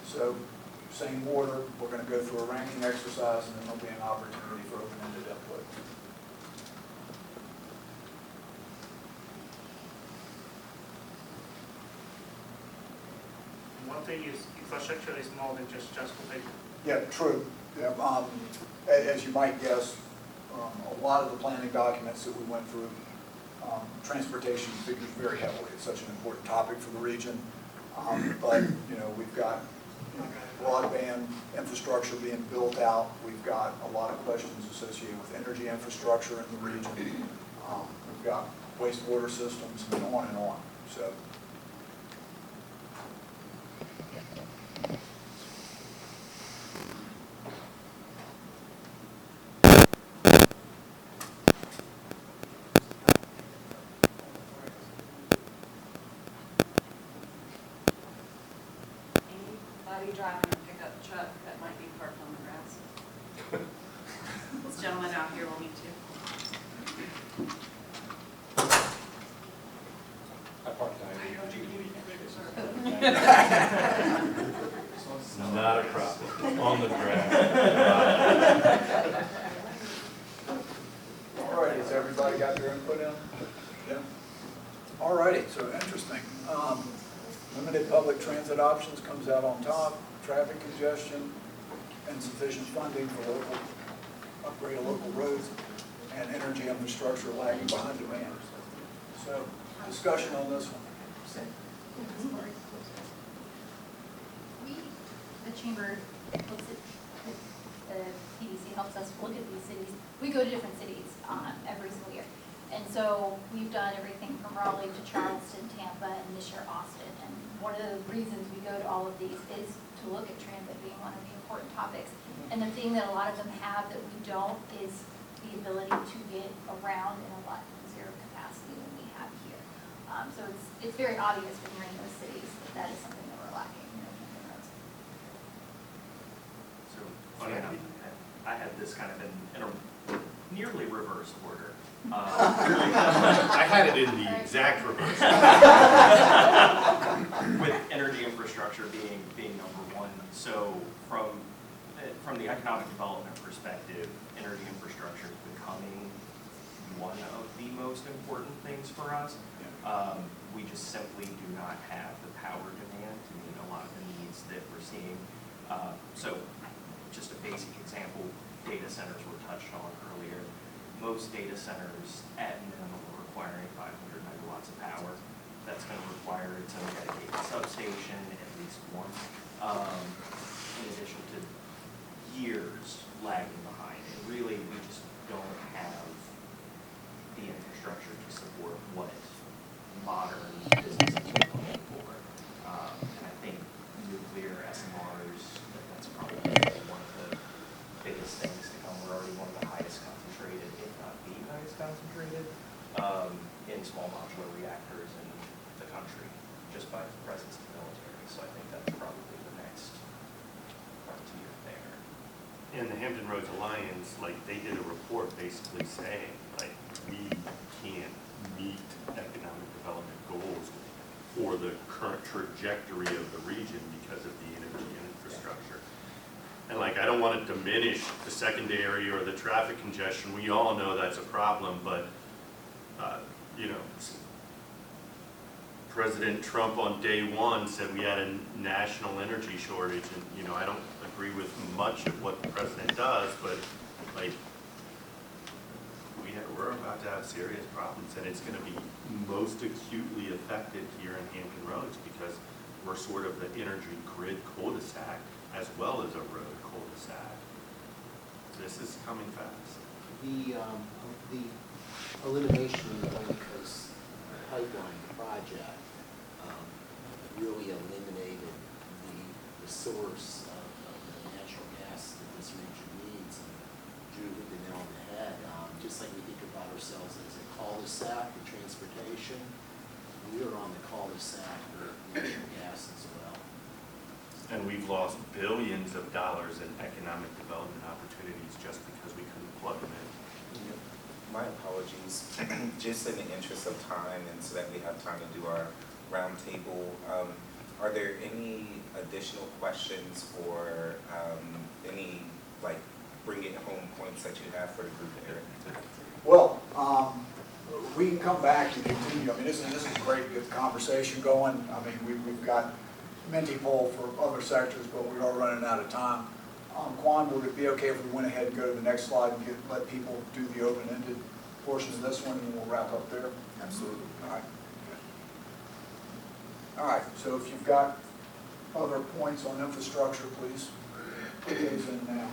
So, same order, we're going to go through a ranking exercise, and then there'll be an opportunity for open-ended input. One thing is infrastructure is more than just transportation. Yeah, true. Yeah, as you might guess, a lot of the planning documents that we went through, transportation figures very heavily. It's such an important topic for the region. But, we've got broadband infrastructure being built out. We've got a lot of questions associated with energy infrastructure in the region. We've got wastewater systems and on and on. So. Anybody driving a pickup truck that might be parked on the grass? This gentleman out here will need to. I parked Not a problem. On the grass. Yeah. All righty, so interesting. Limited public transit options comes out on top, traffic congestion, insufficient funding for local, upgrade of local roads, and energy infrastructure lagging behind demand. So, discussion on this one. We, the chamber, looks at, the PDC helps us look at these cities. We go to different cities every single year. And so we've done everything from Raleigh to Charleston, Tampa, and this year Austin. And one of the reasons we go to all of these is to look at transit being one of the important topics. And the thing that a lot of them have that we don't is the ability to get around in a lot easier capacity than we have here. So it's very obvious when you're in those cities that that is something that we're lacking in Hampton Roads. So, funny enough, I had this kind of in a nearly reverse order. I had it in the exact reverse. With energy infrastructure being number one. So from the economic development perspective, energy infrastructure is becoming one of the most important things for us. We just simply do not have the power demand to meet a lot of the needs that we're seeing. So just a basic example, data centers were touched on earlier. Most data centers at minimum are requiring 500 megawatts of power. That's going to require its own dedicated substation, at least one, in addition to years lagging behind. And really, we just don't have the infrastructure to support what modern businesses are looking for. And I think nuclear SMRs, that's probably one of the biggest things to come. We're already one of the highest concentrated, if not the highest concentrated, in small modular reactors in the country, just by the presence of the military. So I think that's probably the next frontier there. In the Hampton Roads Alliance, like, they did a report basically saying, like, we can't meet economic development goals for the current trajectory of the region because of the energy infrastructure. And like, I don't want to diminish the secondary or the traffic congestion. We all know that's a problem, but, you know, President Trump on day one said we had a national energy shortage, and, you know, I don't agree with much of what the president does, but, like, we're about to have serious problems, and it's going to be most acutely affected here in Hampton Roads because we're sort of the energy grid cul-de-sac as well as a road cul-de-sac. This is coming fast. The elimination of the West Coast pipeline project really eliminated the source of the natural gas that this region needs, and Drew hit the nail on the head. Just like we think about ourselves as a cul-de-sac for transportation, we are on the cul-de-sac for natural gas as well. And we've lost billions of dollars in economic development opportunities just because we couldn't plug them in. My apologies. Just in the interest of time and so that we have time to do our roundtable, are there any additional questions or any, like, bring it home points that you have for the group, Eric? Well, we can come back and continue. I mean, this is a great, good conversation going. I mean, we've got Minty poll for other sectors, but we are running out of time. Quan, would it be okay if we went ahead and go to the next slide and let people do the open-ended portion of this one, and we'll wrap up there? Absolutely. All right. All right, so if you've got other points on infrastructure, please put those in now.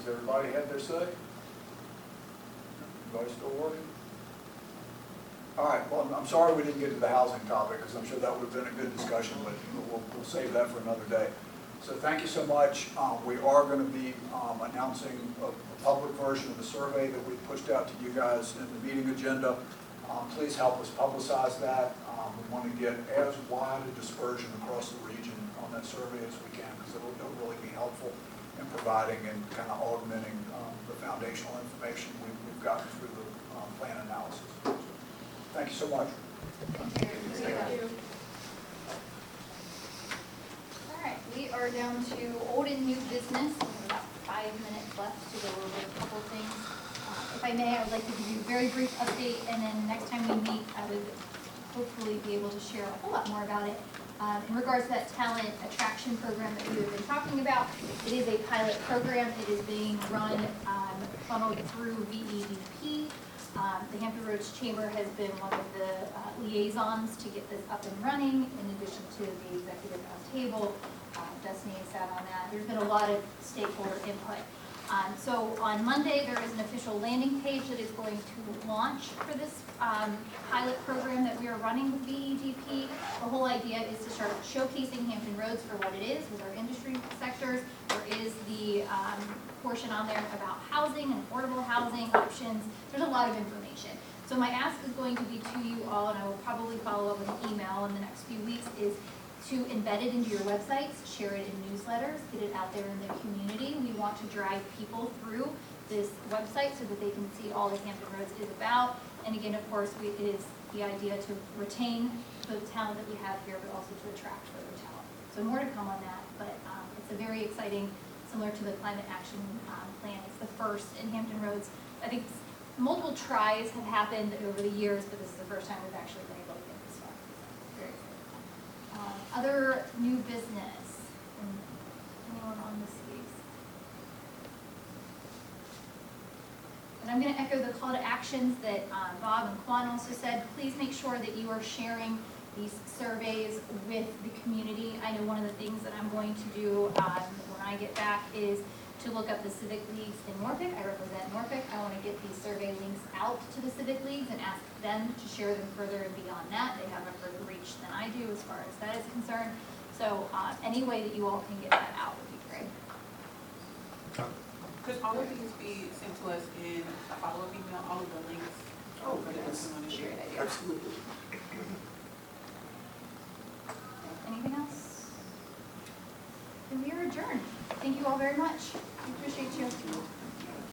Has everybody had their say? Everybody still working? All right, well, I'm sorry we didn't get to the housing topic, because I'm sure that would have been a good discussion, but we'll save that for another day. So thank you so much. We are going to be announcing a public version of the survey that we pushed out to you guys in the meeting agenda. Please help us publicize that. We want to get as wide a dispersion across the region on that survey as we can, because it'll really be helpful in providing and kind of augmenting the foundational information we've gotten through the plan analysis. So, thank you so much. Thank you. All right, we are down to old and new business. We have about 5 minutes left to go over a couple of things. If I may, I would like to give you a very brief update, and then next time we meet, I would hopefully be able to share a whole lot more about it. In regards to that talent attraction program that we have been talking about, it is a pilot program. It is being run, funneled through VEDP. The Hampton Roads Chamber has been one of the liaisons to get this up and running, in addition to the executive roundtable. Destiny has sat on that. There's been a lot of stakeholder input. So on Monday, there is an official landing page that is going to launch for this pilot program that we are running with VEDP. The whole idea is to start showcasing Hampton Roads for what it is with our industry sectors. There is the portion on there about housing and affordable housing options. There's a lot of information. So my ask is going to be to you all, and I will probably follow up with an email in the next few weeks, is to embed it into your websites, share it in newsletters, get it out there in the community. We want to drive people through this website so that they can see all that Hampton Roads is about. And again, of course, it is the idea to retain the talent that we have here, but also to attract further talent. So more to come on that, but it's a very exciting, similar to the climate action plan. It's the first in Hampton Roads. I think multiple tries have happened over the years, but this is the first time we've actually been able to get this far. Very exciting. Other new business, anyone on this case? And I'm going to echo the call to actions that Bob and Quan also said. Please make sure that you are sharing these surveys with the community. I know one of the things that I'm going to do when I get back is to look up the civic leagues in Norfolk. I represent Norfolk. I want to get these survey links out to the civic leagues and ask them to share them further and beyond that. They have a further reach than I do as far as that is concerned. So any way that you all can get that out would be great. Could all of these be sent to us in a follow-up email, all of the links? Oh, that's a great idea. Absolutely. Anything else? And we are adjourned. Thank you all very much. We appreciate you.